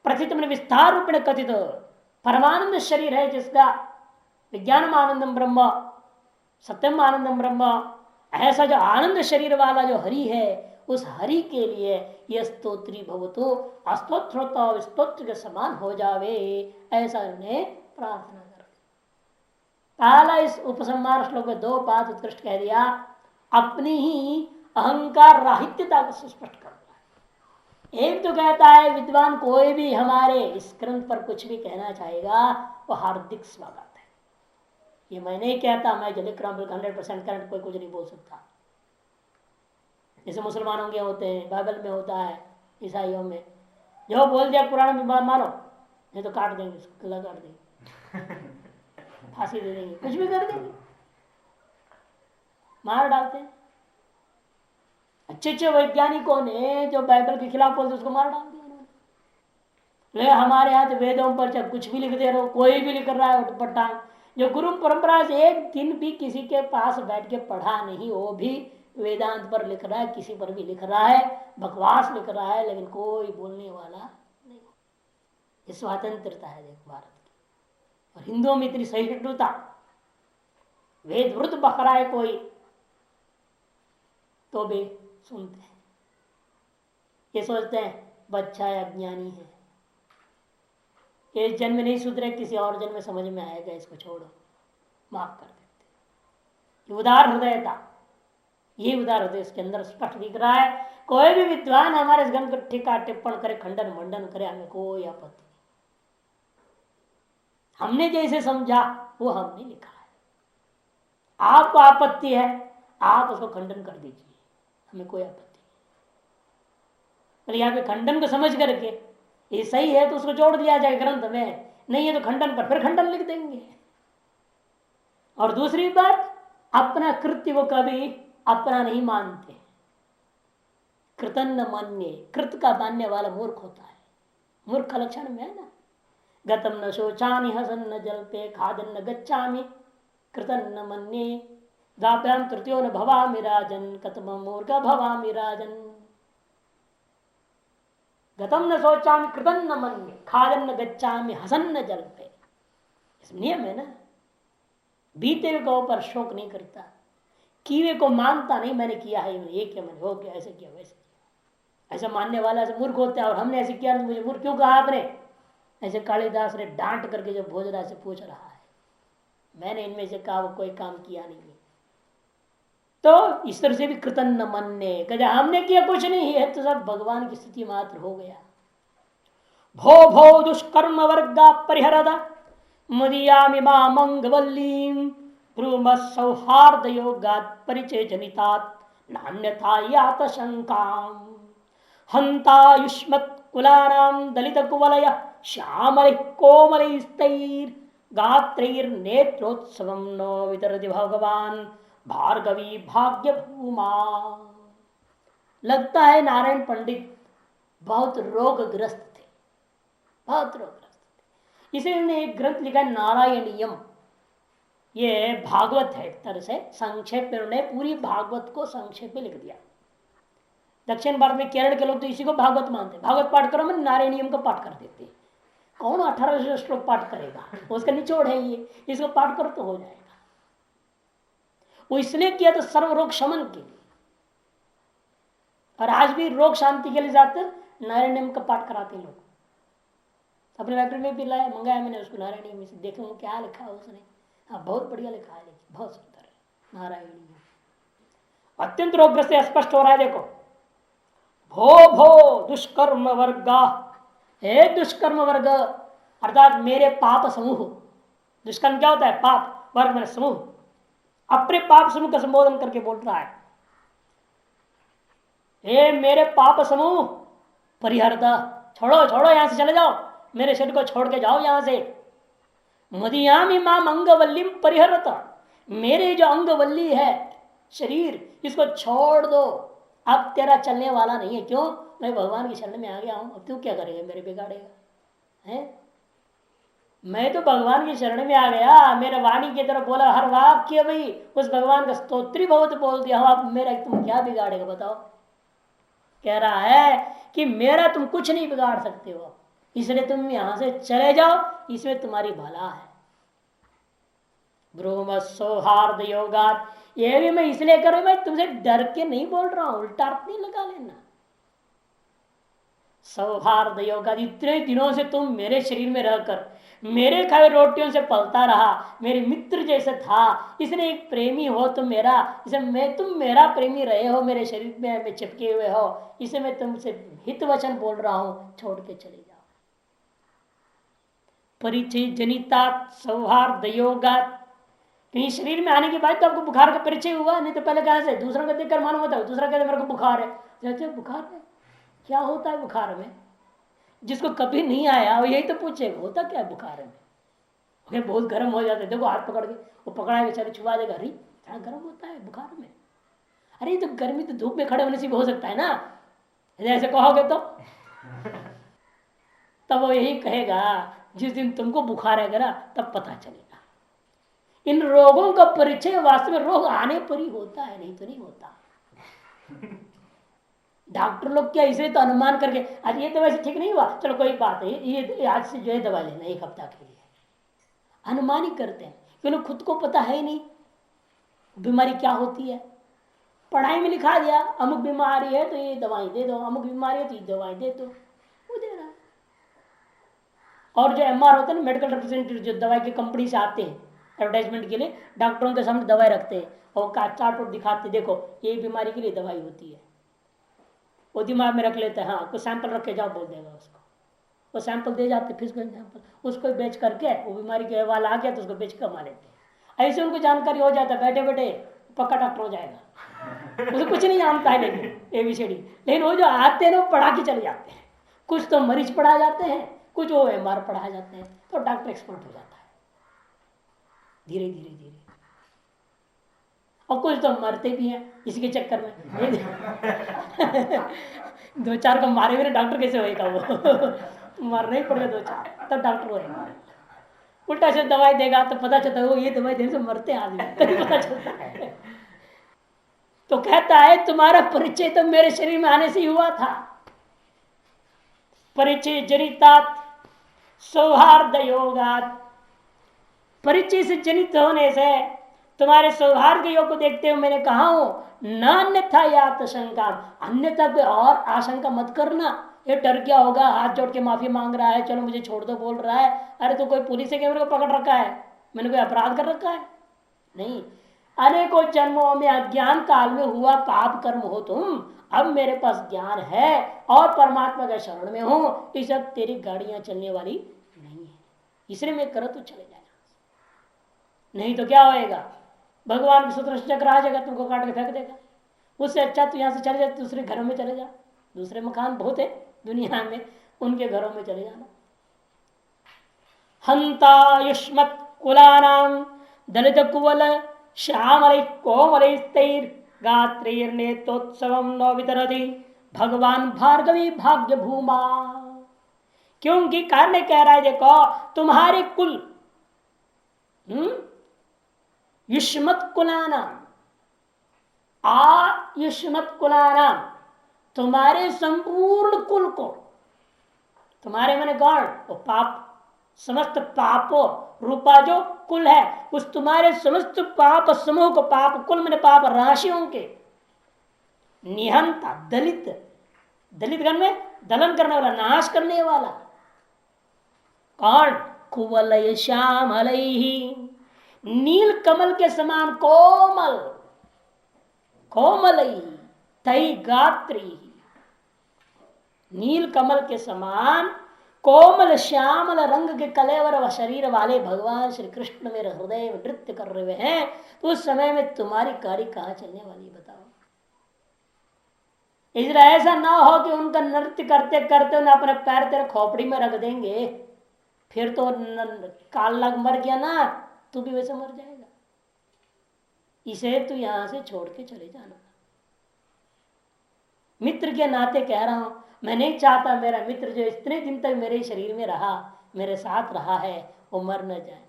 प्रथित मैंने विस्तार रूप में कथित परमानंद शरीर है जिसका विज्ञानम आनंदम ब्रह्म सत्यम आनंदम ब्रह्म, ऐसा जो आनंद शरीर वाला जो हरि है उस हरि के लिए यह स्तोत्री भवतु अस्तोत्र स्तोत्र के समान हो जावे ऐसा उन्हें प्रार्थना कर। पहला इस उपसंहार श्लोक में दो बात उत्कृष्ट कह दिया, अपनी ही अहंकार राहित्यता को स्पष्ट कर दिया। एक तो कहता है विद्वान कोई भी हमारे इस ग्रंथ पर कुछ भी कहना चाहेगा वो हार्दिक स्वागत है, ये मैं नहीं कहता, मैं जो लिख रहा हूं 100% करंट, कोई कुछ नहीं बोल सकता। जैसे मुसलमानों के होते हैं, बाइबल में होता है, ईसाइयों में जो बोल दिया पुराण में मानो, नहीं तो काट देंगे, गला काट देंगे, फांसी दे देंगे, कुछ भी कर देंगे, मार डालते हैं। अच्छे अच्छे वैज्ञानिकों ने जो बाइबल के खिलाफ बोलते उसको मार डाल दिया उन्होंने। लेकिन हमारे यहाँ तो वेदों पर चाहे कुछ भी लिख दे रहे हो, कोई भी लिख रहा है पट्टा, जो गुरु परंपरा से एक दिन भी किसी के पास बैठ के पढ़ा नहीं, वो भी वेदांत पर लिख रहा है, किसी पर भी लिख रहा है, बकवास लिख रहा है, लेकिन कोई बोलने वाला नहीं। ये स्वतंत्रता है देख भारत की। और हिंदुओं में इतनी सहिष्णुता, वेद वृद्ध बक रहा है कोई तो भी सुनते हैं, ये सोचते हैं बच्चा है, अज्ञानी है, ये जन्म नहीं सुधरे, किसी और जन्म में समझ में आएगा, इसको छोड़ो, माफ कर देते। उदार हृदयता, ये उदार हृदय इसके अंदर स्पष्ट दिख रहा है। कोई भी विद्वान हमारे इस ग्रंथ को टीका टिप्पण करे, खंडन मंडन करे, हमें कोई आपत्ति नहीं, हमने जैसे समझा वो हमने लिखा है। आपको आपत्ति है, आप उसको खंडन कर दीजिए, हमें कोई आपत्ति नहीं। यहाँ पे खंडन को समझ करके ये सही है तो उसको जोड़ दिया जाए ग्रंथ में, नहीं है तो खंडन पर फिर खंडन लिख देंगे। और दूसरी बात, अपना कृत्य को कभी अपना नहीं मानते। कृतन न मान्य, कृत का मानने वाला मूर्ख होता है, मूर्ख का लक्षण में है ना, गतम न शोचामि हसन न जल्पे खादन न गच्छामि कृतन न मन्ये दाभ्याम तृतीयो न भवामि राजन कतम मूर्ख भवामि राजन। गतम न सोचामि कृतन न मन्ये खादन न गच्छामि हसन न जल्पे, इस नियम है ना, बीते हुए को पर शोक नहीं करता, किए को मानता नहीं, मैंने किया है, मैंने ये किया, मैंने हो गया, ऐसे किया वैसे किया, ऐसा मानने वाला ऐसे मूर्ख होता है। और हमने ऐसे किया, मुझे मूर्ख क्यों कहा आपने? ऐसे कालिदास ने डांट करके जब भोजराज से पूछ रहा है, मैंने इनमें से कहा कोई काम किया नहीं है। तो इस तरह से भी कृतन न मन्ने, कहते हमने किया कुछ नहीं है, तो सब भगवान की स्थिति मात्र हो गया। भो भो दुष्कर्म वर्गा परिहरद मुदियामि मामंगवल्लीं ब्रूम सौहार्द योगात् परिचय जनितात् नान्यथा यात शंकाम् हंतायुष्मत् कुलानां दलित कुवलय श्यामल कोमलैस्तैर् गात्रैर्नेत्रोत्सवं नो वितरति भगवान भार्गवी भाग्य भूमा। लगता है नारायण पंडित बहुत रोगग्रस्त थे, बहुत रोगग्रस्त थे। इसलिए उन्होंने एक ग्रंथ लिखा नारायणीयम। ये भागवत है एक तरह से, संक्षेप में उन्होंने पूरी भागवत को संक्षेप में लिख दिया। दक्षिण भारत में केरल के लोग तो इसी को भागवत मानते हैं। भागवत पाठ करो मैं नारायणीयम को पाठ कर देते हैं। कौन 1800 श्लोक पाठ करेगा, उसका निचोड़ है ये, इसको पाठ करो तो हो जाएगा। वो इसलिए किया तो सर्व रोग शमन के लिए, और आज भी रोग शांति के लिए ज्यादातर नारायणीयम का पाठ कराते लोग। अपने लाइब्रेरी में भी लाया, मंगाया मैंने उसको नारायणीयम में से, देखूंगा क्या लिखा है उसने। हाँ बहुत बढ़िया लिखा है, लेकिन बहुत सुंदर है नारायणीयम। अत्यंत रोगग्रस्त से स्पष्ट हो रहा है। देखो, भो भो दुष्कर्म वर्गा, हे दुष्कर्म वर्ग अर्थात मेरे पाप समूह। दुष्कर्म क्या होता है? पाप, वर्ग में समूह। अपने पाप समूह का संबोधन करके बोल रहा है, हे मेरे पाप समूह परिहरता, छोड़ो छोड़ो, यहां से चले जाओ, मेरे शरीर को छोड़ के जाओ यहां से। मदियामी माम अंगवल्लीम परिहरता, मेरे जो अंगवल्ली है शरीर, इसको छोड़ दो, अब तेरा चलने वाला नहीं है। क्यों? मैं भगवान की शरण में आ गया हूं, अब तू क्या करेगा, मेरे बिगाड़ेगा है? मैं तो भगवान की शरण में आ गया, मेरे वाणी की तरफ बोला हर वाक्य भाई उस भगवान का स्तोत्री बहुत बोल दिया, अब मेरा तुम क्या बिगाड़ेगा बताओ? कह रहा है कि मेरा तुम कुछ नहीं बिगाड़ सकते हो, इसलिए तुम यहां से चले जाओ, इसमें तुम्हारी भला है। ब्रूम सौहार्द योगात, ये भी मैं इसलिए करूं, मैं तुमसे डर के नहीं बोल रहा हूं, उल्टा अर्थ नहीं लगा लेना। सौहार्द योगा, इतने दिनों से तुम मेरे शरीर में रहकर मेरे खाए रोटियों से पलता रहा, मेरे मित्र जैसे था, इसलिए एक प्रेमी हो तुम मेरा, इसे मैं तुम मेरा प्रेमी रहे हो, मेरे शरीर में चिपके हुए हो, इसे मैं तुमसे हित वचन बोल रहा हूं, छोड़ के चले जाओ। परिचय जनिता सौहार्द योगा, क्योंकि शरीर में आने के बाद तो आपको बुखार का परिचय हुआ, नहीं तो पहले कहां से? दूसरों को देखकर मालूम होता है, दूसरा कहते मेरे को बुखार है, जैसे बुखार है क्या होता है बुखार में? जिसको कभी नहीं आया वो यही तो पूछेगा होता क्या है बुखार में। ओके, बहुत गर्म हो जाता है, देखो हाथ पकड़ के वो पकड़ा है बेचारे, छुआ देगा, अरे क्या गर्म होता है बुखार में? अरे तो गर्मी तो धूप में खड़े होने से भी हो सकता है ना, ऐसे कहोगे तो तब वो यही कहेगा जिस दिन तुमको बुखार आएगा ना तब पता चलेगा। इन रोगों का परिचय वास्तव में रोग आने पर ही होता है, नहीं तो नहीं होता। डॉक्टर लोग क्या इसे तो अनुमान करके आज ये दवाई से ठीक नहीं हुआ, चलो कोई बात है, ये आज से जो है दवा लेना एक हफ्ता के लिए, अनुमान ही करते हैं, क्योंकि खुद को पता है ही नहीं बीमारी क्या होती है। पढ़ाई में लिखा दिया अमुक बीमारी है तो ये दवाई दे दो, अमुक बीमारी है तो ये दवाई दे दो, वो दे रहा है। और जो एमआर होते हैं ना, मेडिकल रिप्रेजेंटेटिव, जो दवाई की कंपनी से आते हैं एडवर्टाइजमेंट के लिए, डॉक्टरों के सामने दवाई रखते हैं और चार्ट पर दिखाते, देखो ये बीमारी के लिए दवाई होती है, वो दिमाग में रख लेते हैं। हाँ, कुछ सैंपल रख के जाओ बोल देगा उसको, वो सैंपल दे जाते, फिजिकल सैंपल उसको बेच करके, वो बीमारी के वाला आ गया तो उसको बेच कमा लेते हैं। ऐसे उनको जानकारी हो जाता है, बैठे बैठे पक्का डॉक्टर हो जाएगा। उसे कुछ नहीं जानता है लेकिन ABCD, लेकिन वो जो आते हैं वो पढ़ा के चले जाते हैं। कुछ तो मरीज पढ़ा जाते हैं, कुछ वो MR पढ़ा जाते हैं, तो डॉक्टर एक्सपर्ट हो जाता है धीरे धीरे धीरे। और कुछ तो मरते भी हैं इसी के चक्कर में। दो चार को मारे हुए डॉक्टर कैसे होएगा वो? मरना ही पड़ेगा दो चार तब डॉक्टर होएगा। उल्टा से दवाई देगा तो पता चलता है वो ये दवाई देने से मरते आदमी, तभी पता चलता है। तो कहता है तुम्हारा परिचय तो मेरे शरीर में आने से ही हुआ था। परिचय जनिता सौहार्द योगात, परिचय से जनित होने से तुम्हारे सौहार्द योग को देखते हुए मैंने कहा हूं न अन्यथा या शंका, अन्यथा कोई और आशंका मत करना। ये डर क्या होगा, हाथ जोड़ के माफी मांग रहा है, चलो मुझे छोड़ दो बोल रहा है, अरे तो कोई पुलिस है क्या मेरे को पकड़ रखा है, मैंने कोई अपराध कर रखा है? नहीं, अनेकों जन्मों में अज्ञान काल में हुआ पाप कर्म हो तुम, अब मेरे पास ज्ञान है और परमात्मा के शरण में हूं, इस अब तेरी गाड़ियां चलने वाली नहीं है, इसलिए मैं करो तो चले जाना, नहीं तो क्या होएगा? भगवान के सूत्र चक्र आ जाएगा, तुमको काट के फेंक देगा। उससे अच्छा तो यहां से चले जा, दूसरे घरों में चले जा, दूसरे मकान बहुत है दुनिया में, उनके घरों में चले जाना। हंता युष्मत कुलानाम दलित कुवल श्यामल कोमल गात्रैर्नेत्रोत्सवं न वितरति भगवान भार्गवी भाग्य भूमा। क्योंकि कारण कह रहा है देखो तुम्हारे कुल युष्मत कुलाना युष्मत कुलाना, तुम्हारे संपूर्ण कुल को, तुम्हारे मैंने गौण वो पाप समस्त पापों रूपा जो कुल है उस तुम्हारे समस्त पाप समूह को, पाप कुल मैंने पाप राशियों के निहंता दलित, दलित गण में दलन करने वाला, नाश करने वाला कौन? कुवलय श्यामल ही, नील कमल के समान कोमल, कोमलई तई गात्री, नील कमल के समान कोमल श्यामल रंग के कलेवर व शरीर वाले भगवान श्री कृष्ण मेरे हृदय में नृत्य कर रहे हैं, तो उस समय में तुम्हारी गाड़ी कहां चलने वाली बताओ। इसलिए ऐसा ना हो कि उनका नृत्य करते करते उन्हें अपने पैर तेरे खोपड़ी में रख देंगे, फिर तो काल लग मर गया ना, तू भी वैसे मर जाएगा। इसे तू यहां से छोड़ के चले जाना। मित्र के नाते कह रहा हूं, मैं नहीं चाहता मेरा मित्र जो इतने दिन तक मेरे शरीर में रहा, मेरे साथ रहा है, वो मर न जाए,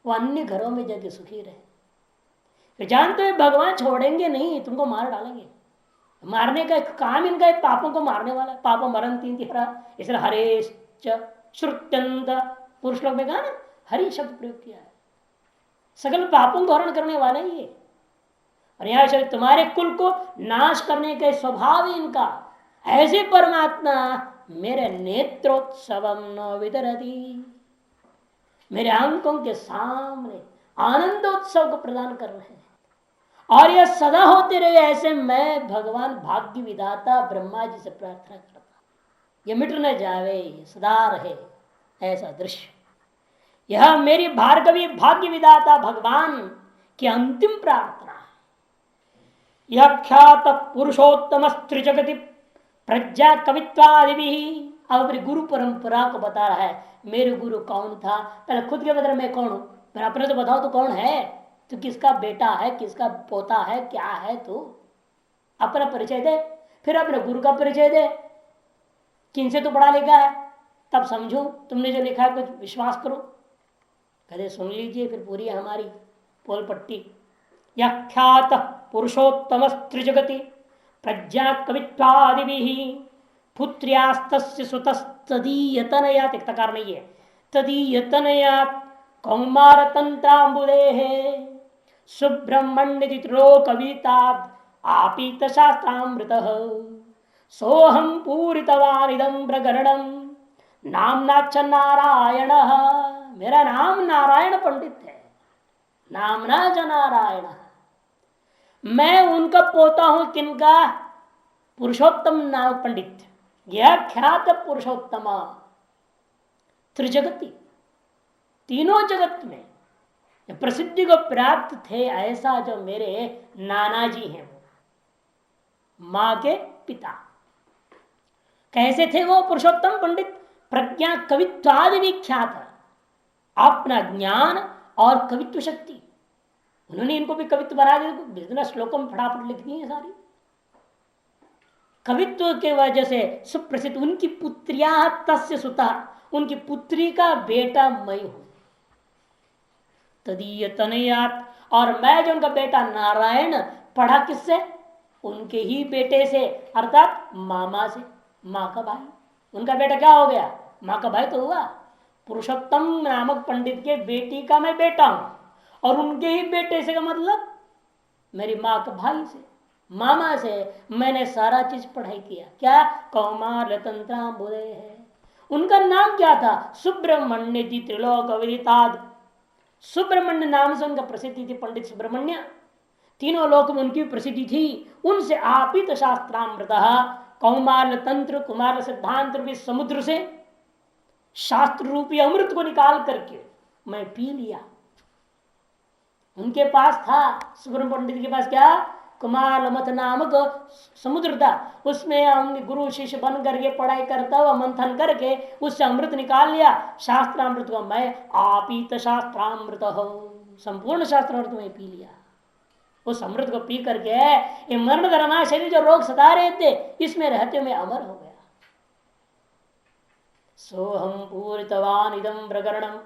वो अन्य घरों में जाके सुखी रहे। जानते हो भगवान छोड़ेंगे नहीं, तुमको मार डालेंगे। मारने का काम इनका है, पापों को मारने वाला। पाप मरण तीन तिहरा, इसलिए हरेश श्रुत्यंत, पुरुष श्लोक में कहा ना, हरि शब्द प्रयोग किया है। सकल पापों को हरण करने वाला ही है। और यहां तुम्हारे कुल को नाश करने के स्वभाव ही इनका। ऐसे परमात्मा मेरे नेत्रोत्सव न विदरती, मेरे अंकों के सामने आनंदोत्सव को प्रदान कर रहे हैं। और यह सदा होते रहे, ऐसे मैं भगवान भाग्य विधाता ब्रह्मा जी से प्रार्थना करता, ये मिट न जावे, सदा रहे ऐसा दृश्य। यह मेरी भार्गवी भाग्य विधाता भगवान की अंतिम प्रार्थना है। यह ख्यात पुरुषोत्तम त्रिजगति प्रज्ञा कवित्वादि भी। अब अपनी गुरु परंपरा को बता रहा है, मेरे गुरु कौन था। पहले खुद के बदले मैं कौन हूं, फिर अपने तो बताओ तो कौन है, तू किसका बेटा है, किसका पोता है, क्या है तू, अपना परिचय दे। फिर अपने गुरु का परिचय दे, किनसे तू पढ़ा लिखा है, तब समझू तुमने जो लिखा है कुछ विश्वास करो। कहते सुन लीजिए फिर पूरी हमारी पोल पट्टी। ख्यात पुरुषोत्तम त्रिजगति प्रज्ञा कवित्वादि पुत्र्यास्तस्य सुतस्तदीयतनयात्, एक तकार नहीं है, तदीयतनयात् कौमार तंत्रांबुदेः सुब्रह्मण्य त्रिलोकवितात् आपीत शास्त्रामृतः सोहम पूरितवानिदं प्रकरणं नामना च नारायण। मेरा नाम नारायण पंडित है, नामना च नारायण। मैं उनका पोता हूं, किनका? पुरुषोत्तम नाम पंडित। यह ख्यात पुरुषोत्तम त्रिजगति, तीनों जगत में प्रसिद्धि को प्राप्त थे, ऐसा जो मेरे नाना जी हैं, वो मां के पिता। कैसे थे वो पुरुषोत्तम पंडित? प्रज्ञा कवित्वादि विख्यात, अपना ज्ञान और कवित्व शक्ति, उन्होंने इनको भी कवित्व बना दिया। श्लोकों में फटाफट लिख दी है सारी। कवित्व के वजह से सुप्रसिद्ध। उनकी पुत्रिया तस्य सुता, उनकी पुत्री का बेटा मैं हूं। तदीय तनयात, और मैं जो उनका बेटा नारायण, पढ़ा किससे? उनके ही बेटे से, अर्थात मामा से, मां का भाई। उनका बेटा क्या हो गया? मां का भाई तो हुआ। पुरुषोत्तम नामक पंडित के बेटी का मैं बेटा हूं, और उनके ही बेटे से का मतलब मेरी मां का भाई से, मामा से मैंने सारा चीज पढ़ाई किया। क्या? कौमार तंत्रांबुदे है। उनका नाम क्या था? सुब्रह्मण्य जी त्रिलोक विदिताद। सुब्रह्मण्य नाम से उनका प्रसिद्धि थी, पंडित सुब्रह्मण्य। तीनों लोक में उनकी प्रसिद्धि थी। उनसे आपित शास्त्रामृत, कौमार तंत्र कुमार सिद्धांत रूपी समुद्र से शास्त्र रूपी अमृत को निकाल करके मैं पी लिया। उनके पास था, सुब्रह्मण्य पंडित के पास क्या? कुमार मथ नामक समुद्र था, उसमें हम गुरु शिष्य बन करके पढ़ाई करता हुआ मंथन करके उससे अमृत निकाल लिया। शास्त्रामृत को मैं आपीत शास्त्रामृत हो, संपूर्ण शास्त्रामृत में पी लिया। उस अमृत को पी करके ये मरण धर्मा शरीर जो रोग सता रहे थे इसमें रहते मैं अमर हो गया। सोहम पूरितवान इदम प्रकरणम।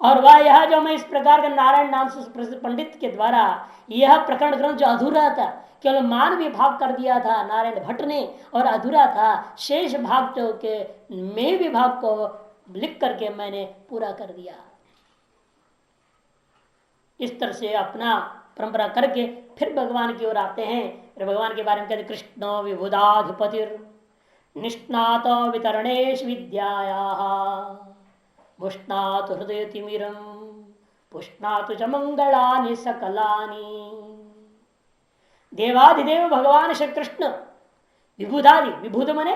और वह यह जो मैं इस प्रकार का नारायण नाम से प्रसिद्ध पंडित के द्वारा यह प्रकरण ग्रंथ जो अधूरा था, केवल मानवीय भाग कर दिया था नारायण भट्ट ने, और अधूरा था शेष भाग जो के में विभाग को लिख करके मैंने पूरा कर दिया। इस तरह से अपना परंपरा करके फिर भगवान की ओर आते हैं। फिर भगवान के बारे में कहते कृष्ण विबुधाधिपतिर निष्णात वितरणेश विद्याया मुष्णातु हृदय तिमिरम पुष्णातु च मंगलानि सकलानि। देवाधिदेव भगवान श्री कृष्ण विबुधादि, विबुध मने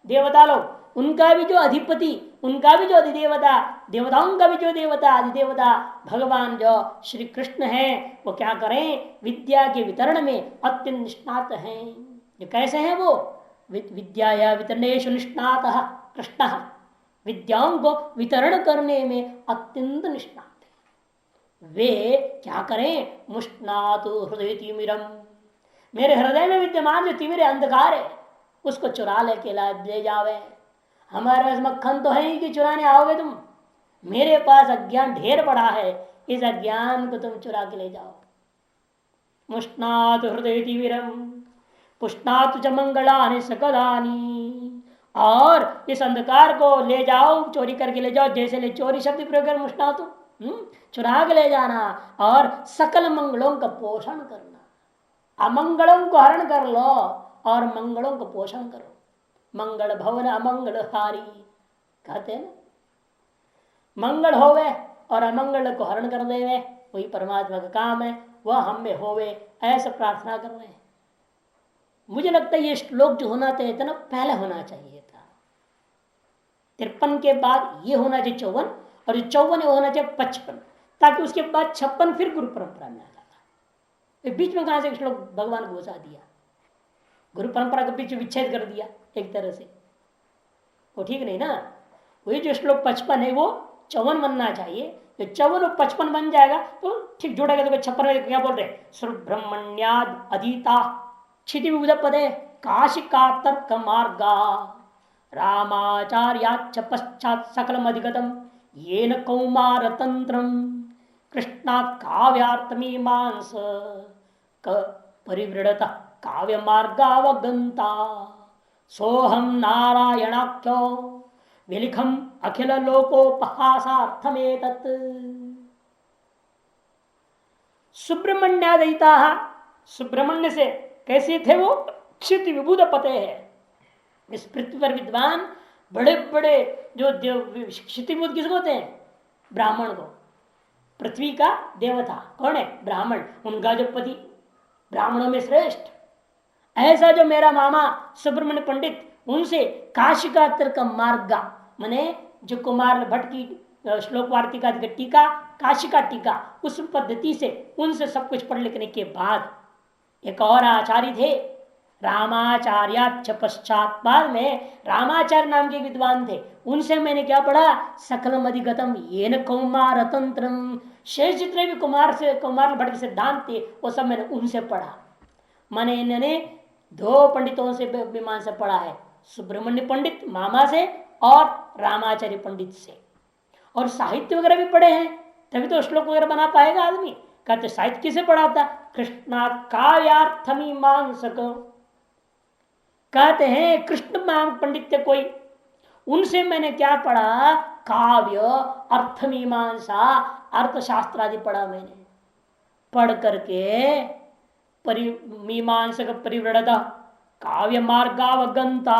देवता लोग, उनका भी जो अधिपति, उनका भी जो अधिदेवता, देवताओं का भी जो देवता अधिदेवता भगवान जो श्री कृष्ण है, वो क्या करें, विद्या के वितरण में अत्यंत निष्णात हैं। जो कैसे हैं वो, विद्या वितरणेषु निष्णात कृष्ण, विद्याओं को वितरण करने में अत्यंत निष्णात है। वे क्या करें, मुष्णातु हृदय तिमिरम, मेरे हृदय में विद्यमान जो तिमिर अंधकार है उसको चुरा लेके ले जावे। हमारे मक्खन तो है ही कि चुराने आओगे तुम, मेरे पास अज्ञान ढेर पड़ा है, इस अज्ञान को तुम चुरा के ले जाओ। मुष्णातु हृदय तिमिरम पुष्णातु च मंगलानि सकलानि, और इस अंधकार को ले जाओ, चोरी करके ले जाओ, जैसे ले चोरी शब्द प्रयोग कर मुष्णातु, चुरा के ले जाना, और सकल मंगलों का पोषण करना। अमंगलों को हरण कर लो और मंगलों को पोषण करो। मंगल भवन अमंगल हारी कहते हैं ना, मंगल होवे और अमंगल को हरण कर देवे, वही परमात्मा का काम है, वह हम में होवे, ऐसा प्रार्थना कर रहे हैं। मुझे लगता है ये श्लोक जो होना चाहिए था ना, पहले होना चाहिए था। 53 के बाद ये होना चाहिए 54, और ये 54 होना चाहिए 55, ताकि उसके बाद 56 फिर गुरु परंपरा में आ जाता। बीच में कहां से श्लोक भगवान को घुसा दिया, गुरु परंपरा के बीच विच्छेद कर दिया एक तरह से, वो ठीक नहीं ना। वही जो श्लोक 55 है वो 54 बनना चाहिए। जो 54 और 55 बन जाएगा तो ठीक जुड़ेगा। तो 56 में क्या बोल रहे, सुब्रह्मण्याद अधीता क्षिति विबुध पदे काशिका तर्क मार्गा रामाचार्याच्च पश्चात सकलम अधिगतम येन कौमार तंत्रम कृष्णात् काव्यार्थमीमांस परिवृढ़त काव्य मार्गावगंता सोहम नारायणाख्यो विलिखम अखिल लोकोपहासार्थमेतत्। सुब्रह्मण्यादयिता, सुब्रह्मण्य से कैसे थे वो, क्षिति विबुध पते है। इस पृथ्वी पर विद्वान बड़े बड़े जो क्षिति विबुध किसको होते हैं, ब्राह्मण को। पृथ्वी का देवता कौन है, ब्राह्मण, उनका जो पति ब्राह्मणों में श्रेष्ठ। ऐसा जो मेरा मामा सुब्रह्मण्य पंडित, उनसे काशिका तर्क मार्गा, माने जो कुमार भट्ट की श्लोक वार्तिका टीका, काशिका टीका, उस पद्धति से उनसे सब कुछ पढ़ लिखने के बाद एक और आचार्य थे रामाचार्याच्च पश्चात, बाद में रामाचार्य नाम के विद्वान थे, उनसे मैंने क्या पढ़ा, सकलम अधिगतम येन कौमार तंत्रम, शेष जितने भी कुमार भट्ट के सिद्धांत थे वो सब मैंने उनसे पढ़ा। मैंने इन्होंने 2 पंडितों से विमान से पढ़ा है, सुब्रह्मण्य पंडित मामा से और रामाचार्य पंडित से। और साहित्य वगैरह भी पढ़े हैं, तभी तो श्लोक वगैरह बना पाएगा आदमी। कहते साहित्य किसे पढ़ा था, कृष्णा काव्यार्थमीमांसक, कहते हैं कृष्ण पंडित थे कोई, उनसे मैंने क्या पढ़ा, काव्य अर्थमीमांसा, अर्थशास्त्र आदि पढ़ा मैंने। पढ़ करके मीमांसक परिवृढ़ता काव्य मार्गावगंता,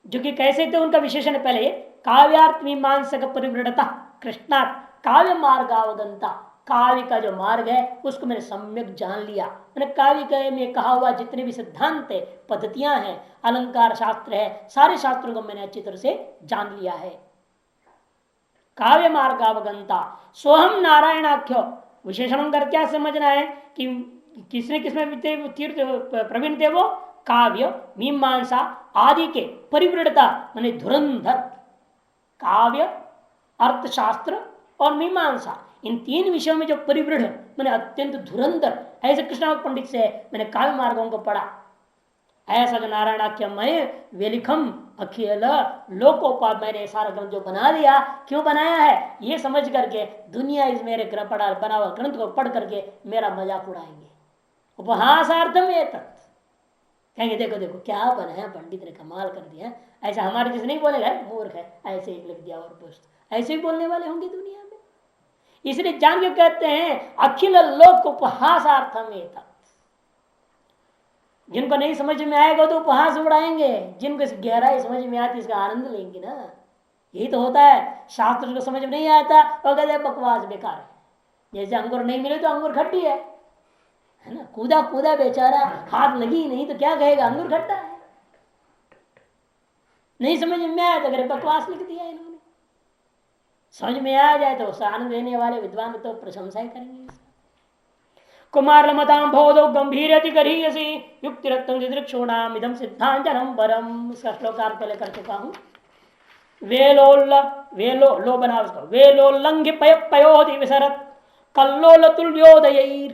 जो कि कैसे थे उनका विशेषण है पहले, काव्यार्थ मीमांसक परिवृढ़ता कृष्णात् काव्य मार्गावगंता, काव्य का जो मार्ग है उसको मैंने सम्यक जान लिया। मैंने काव्य में कहा हुआ जितने भी सिद्धांत है, पद्धतियां हैं, अलंकार शास्त्र है, सारे शास्त्रों को मैंने अच्छी तरह से जान लिया है। काव्य मार्गावगंता सोहम नारायणाख्यो, विशेषण कर क्या समझना है कि किसने किसमें तीर्थ प्रवीण थे वो, काव्य मीमांसा आदि के परिवृढ़ता माने धुरंधर, काव्य अर्थशास्त्र और मीमांसा, इन 3 विषयों में जो परिवृढ़ मैंने अत्यंत धुरंधर, ऐसे कृष्ण पंडित से मैंने काव्य मार्गों को पढ़ा। ऐसा जो नारायणाख्यमय वेलिखम अखिल लोकोपात, मैंने सारा ग्रंथ जो बना दिया, क्यों बनाया है ये समझ करके दुनिया इस मेरे पढ़ा बना हुआ ग्रंथ को पढ़ करके मेरा मजाक उड़ाएंगे। उपहासार्थम ये तत् कहेंगे देखो देखो क्या बनाया पंडित ने, कमाल कर दिया। ऐसा हमारे जैसे नहीं बोलेगा मूर्ख है, ऐसे ही लिख दिया और बस ऐसे ही बोलने वाले होंगे दुनिया में। इसलिए जान के कहते हैं अखिल लोक उपहासार्थम ये तत्। जिनको नहीं समझ में आएगा तो उपहास उड़ाएंगे, जिनको इस गहराई समझ में आती इसका आनंद लेंगे ना। यही तो होता है, शास्त्र को समझ में नहीं आता और कहते बकवास बेकार है। जैसे अंगूर नहीं मिले तो अंगूर खट्टी है ना, कूदा कूदा बेचारा, हाथ लगी नहीं तो क्या कहेगा अंगूर खट्टा है। नहीं समझ में आया तो अगर बकवास लिख दिया इन्होंने। समझ में आ जाए तो उस आनंद लेने वाले विद्वान तो प्रशंसा ही करेंगे। कुमार लमताम भोदो गंभीर करीयसी युक्ति रत्न इदम सिद्धांजनम परम। इसका श्लोकार्थ पहले कर चुका हूं। वेलो बना उसको, वेलोल्लंघि पयोधि विसरत कल्लोल तुल्योदयैर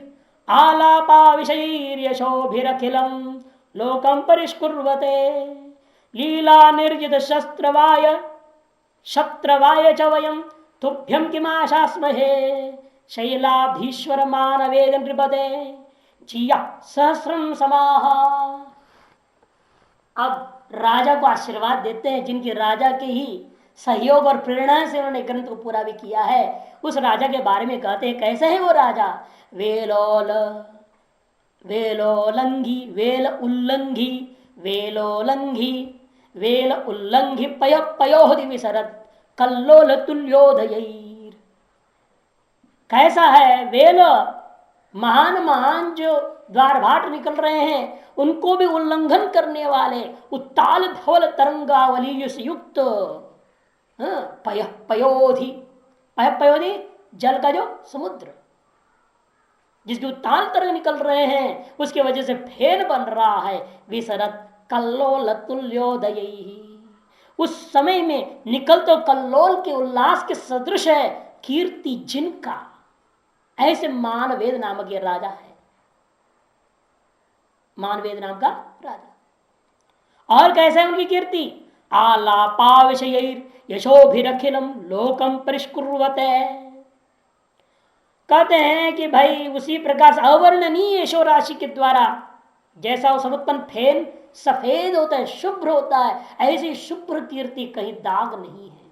आलापा विषयैर्यशोभिरखिलम लोकं परिष्कुर्वते लीला निर्जित शत्रवाय च वयं तुभ्यं किमाशास्महे शैलाधीश्वर मानवेद नृपते जिया सहस्रम समाह। अब राजा को आशीर्वाद देते हैं, जिनकी राजा के ही सहयोग और प्रेरणा से उन्होंने ग्रंथ को पूरा भी किया है। उस राजा के बारे में कहते हैं कैसे है वो राजा। वेल उल्लंघी पयोधि विसरत कल्लोल तुल्योदयैर। कैसा है वेल, महान महान जो द्वार भाट निकल रहे हैं उनको भी उल्लंघन करने वाले उत्ताल धवल तरंगावली से युक्त पयोधि जल का जो समुद्र जिसके उत्ताल तरंग निकल रहे हैं उसके वजह से फेन बन रहा है। विसरत कल्लोल तुल्योदयैहि, उस समय में निकल तो कल्लोल के उल्लास के सदृश है कीर्ति जिनका। ऐसे मानवेद नामक ये राजा है, मानवेद नाम का राजा। और कैसे है उनकी कीर्ति। आलापा विषयैर यशोभिरखिलम लोकम परिष्कुर्वते। कहते हैं कि भाई उसी प्रकार से अवर्णनीय यशो राशि के द्वारा जैसा वो समुत्पन्न फेन सफेद होता है, शुभ्र होता है, ऐसी शुभ्र कीर्ति कहीं दाग नहीं है,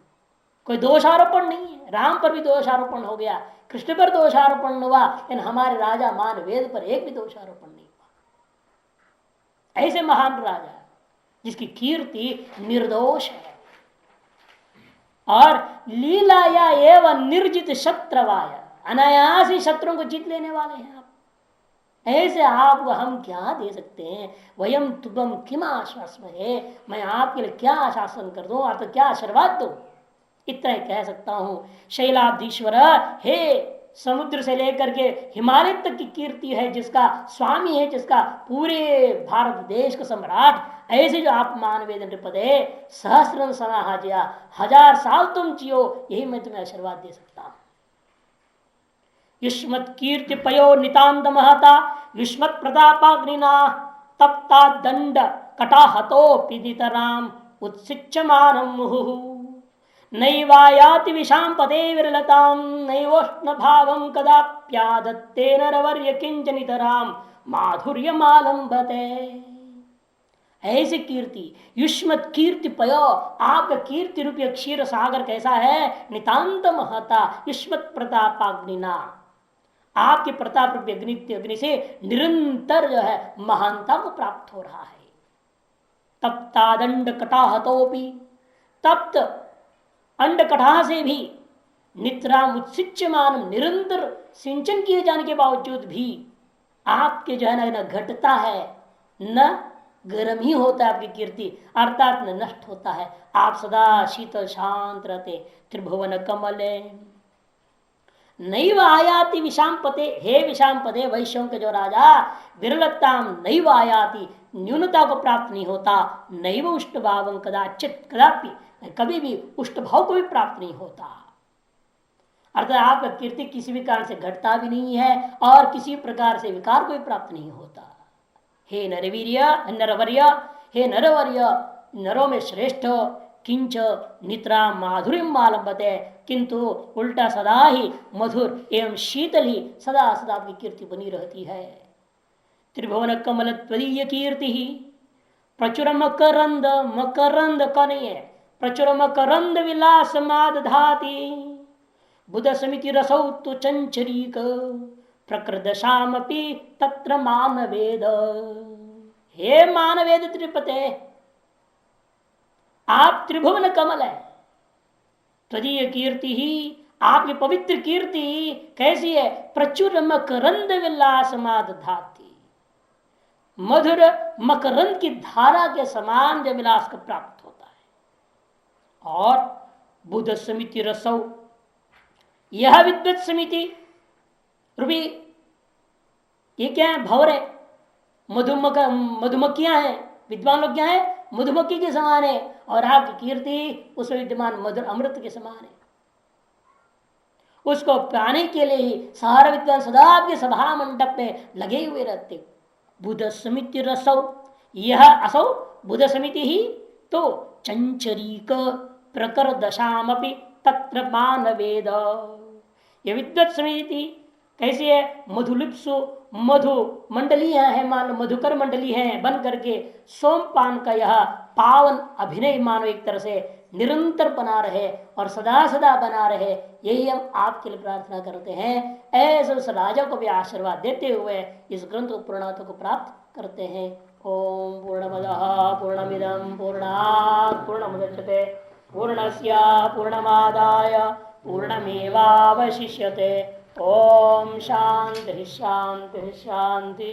कोई दोषारोपण नहीं है। राम पर भी दोषारोपण हो गया, कृष्ण पर दोषारोपण हुआ, लेकिन हमारे राजा मानवेद पर एक भी दोषारोपण नहीं हुआ। ऐसे महान राजा जिसकी कीर्ति निर्दोष है। और लीलाया एवं निर्जित शत्रवाय, अनायास ही शत्रुओं को जीत लेने वाले हैं आप। ऐसे आप हम क्या दे सकते हैं। वयम तुम किम आश्वासमहे, मैं आपके लिए क्या आश्वासन कर दूं, आप तो क्या आशीर्वाद दो, इतना ही कह सकता हूं। शैलाधीश्वर, हे समुद्र से लेकर के हिमालय तक की कीर्ति है जिसका स्वामी है, जिसका पूरे भारत देश का सम्राट, ऐसे जो आप मानवेद नृपदे सहस्र समाहाजिया, 1000 साल तुम जियो, यही मैं तुम्हें आशीर्वाद दे सकता हूं। युष्मत् कीर्ति पयो नितांत महता युष्मत् प्रतापाग्निना तप्ता दंड कटाहतो पिदितराम उत्सिच्यमानं मुहुः नैवायाति विशां पदे विरलतां नैवोष्ण भावं कदाप्यादत्ते नरवर्य किंचनितरां माधुर्यमालंबते। ऐसी कीर्ति युष्मत् कीर्ति पयो, आपका कीर्ति रूपी क्षीर सागर कैसा है। नितांत महता युष्मत् प्रतापाग्निना, आपके प्रताप रूपी अग्नि से निरंतर जो है महानता को प्राप्त हो रहा है। तप्ता दंड कटाहतोपि, तप्त अंड कटाह से भी नित्राम उत्सिच्यमान, निरंतर सिंचन किए जाने के बावजूद भी आपके जो है न घटता है न गर्म ही होता है आपकी कीर्ति, अर्थात न नष्ट होता है। आप सदा शीतल शांत रहते। त्रिभुवन कमले नैव आयाति विषाम पते, हे विषाम पदे वैश्यों के जो राजा, विरलताम नैव आयाति, न्यूनता को प्राप्त नहीं होता, नैव उष्ट भावं कदाचित, कदापि कभी भी उष्ट भाव को भी प्राप्त नहीं होता। अर्थात आपका कीर्ति किसी भी कारण से घटता भी नहीं है और किसी प्रकार से विकार को भी प्राप्त नहीं होता। हे नरवीर्य नरवर्य, हे नरवर्य, नरों में श्रेष्ठ किंच निद्रा माधुर्य आलम्बते, किंतु उल्टा सदा ही मधुर एवं शीतल ही सदा सदा की कीर्ति बनी रहती है। त्रिभुवन कमल त्वदीय कीर्ति ही प्रचुर मकरंद, मकरंद का नहीं है, प्रचुर मकरंद विलास माद धाती बुध समिति रसौ तु चंचरीक प्रकृदशामपि तत्र मानवेद। हे मानवेद त्रिपते, आप त्रिभुवन कमल है, त्वदीय कीर्ति ही, आपकी पवित्र कीर्ति कैसी है? प्रचुर मकरंद विलास माद धाती, मधुर मकरंद की धारा के समान जब विलास को प्राप्त होता है। और बुध समिति रसौ, यह विद्वत समिति रूपी ये क्या है? भंवर है, मधुमक्खियां हैं, विद्वान लोग क्या है? मधुमक्खी के समान है, और आपकी कीर्ति उसमें विद्यमान मधुर अमृत के समान है। उसको पाने के लिए ही सारे विद्वान सदा आपके सभा मंडप में लगे हुए रहते। बुध समिति रसौ, यह असौ बुध समिति ही तो चंचरीक प्रकर दशामपि तत्र मानवेद। यह विद्वत समिति कैसी है? मधुलिप्सु, मधु मंडलियां है, मान लो मधुकर मंडली है बन करके सोमपान का यह पावन अभिनय मानो एक तरह से निरंतर बना रहे और सदा सदा बना रहे, यही हम आपके लिए प्रार्थना करते हैं। ऐसे उस राजा को भी आशीर्वाद देते हुए इस ग्रंथ पूर्णता को प्राप्त करते हैं। ओम पूर्णमदः पूर्णमिदं पूर्णात् पूर्णमुदच्यते पूर्णस्य पूर्णमादाय पूर्णमेवावशिष्यते। ओम शांति शांति शांति।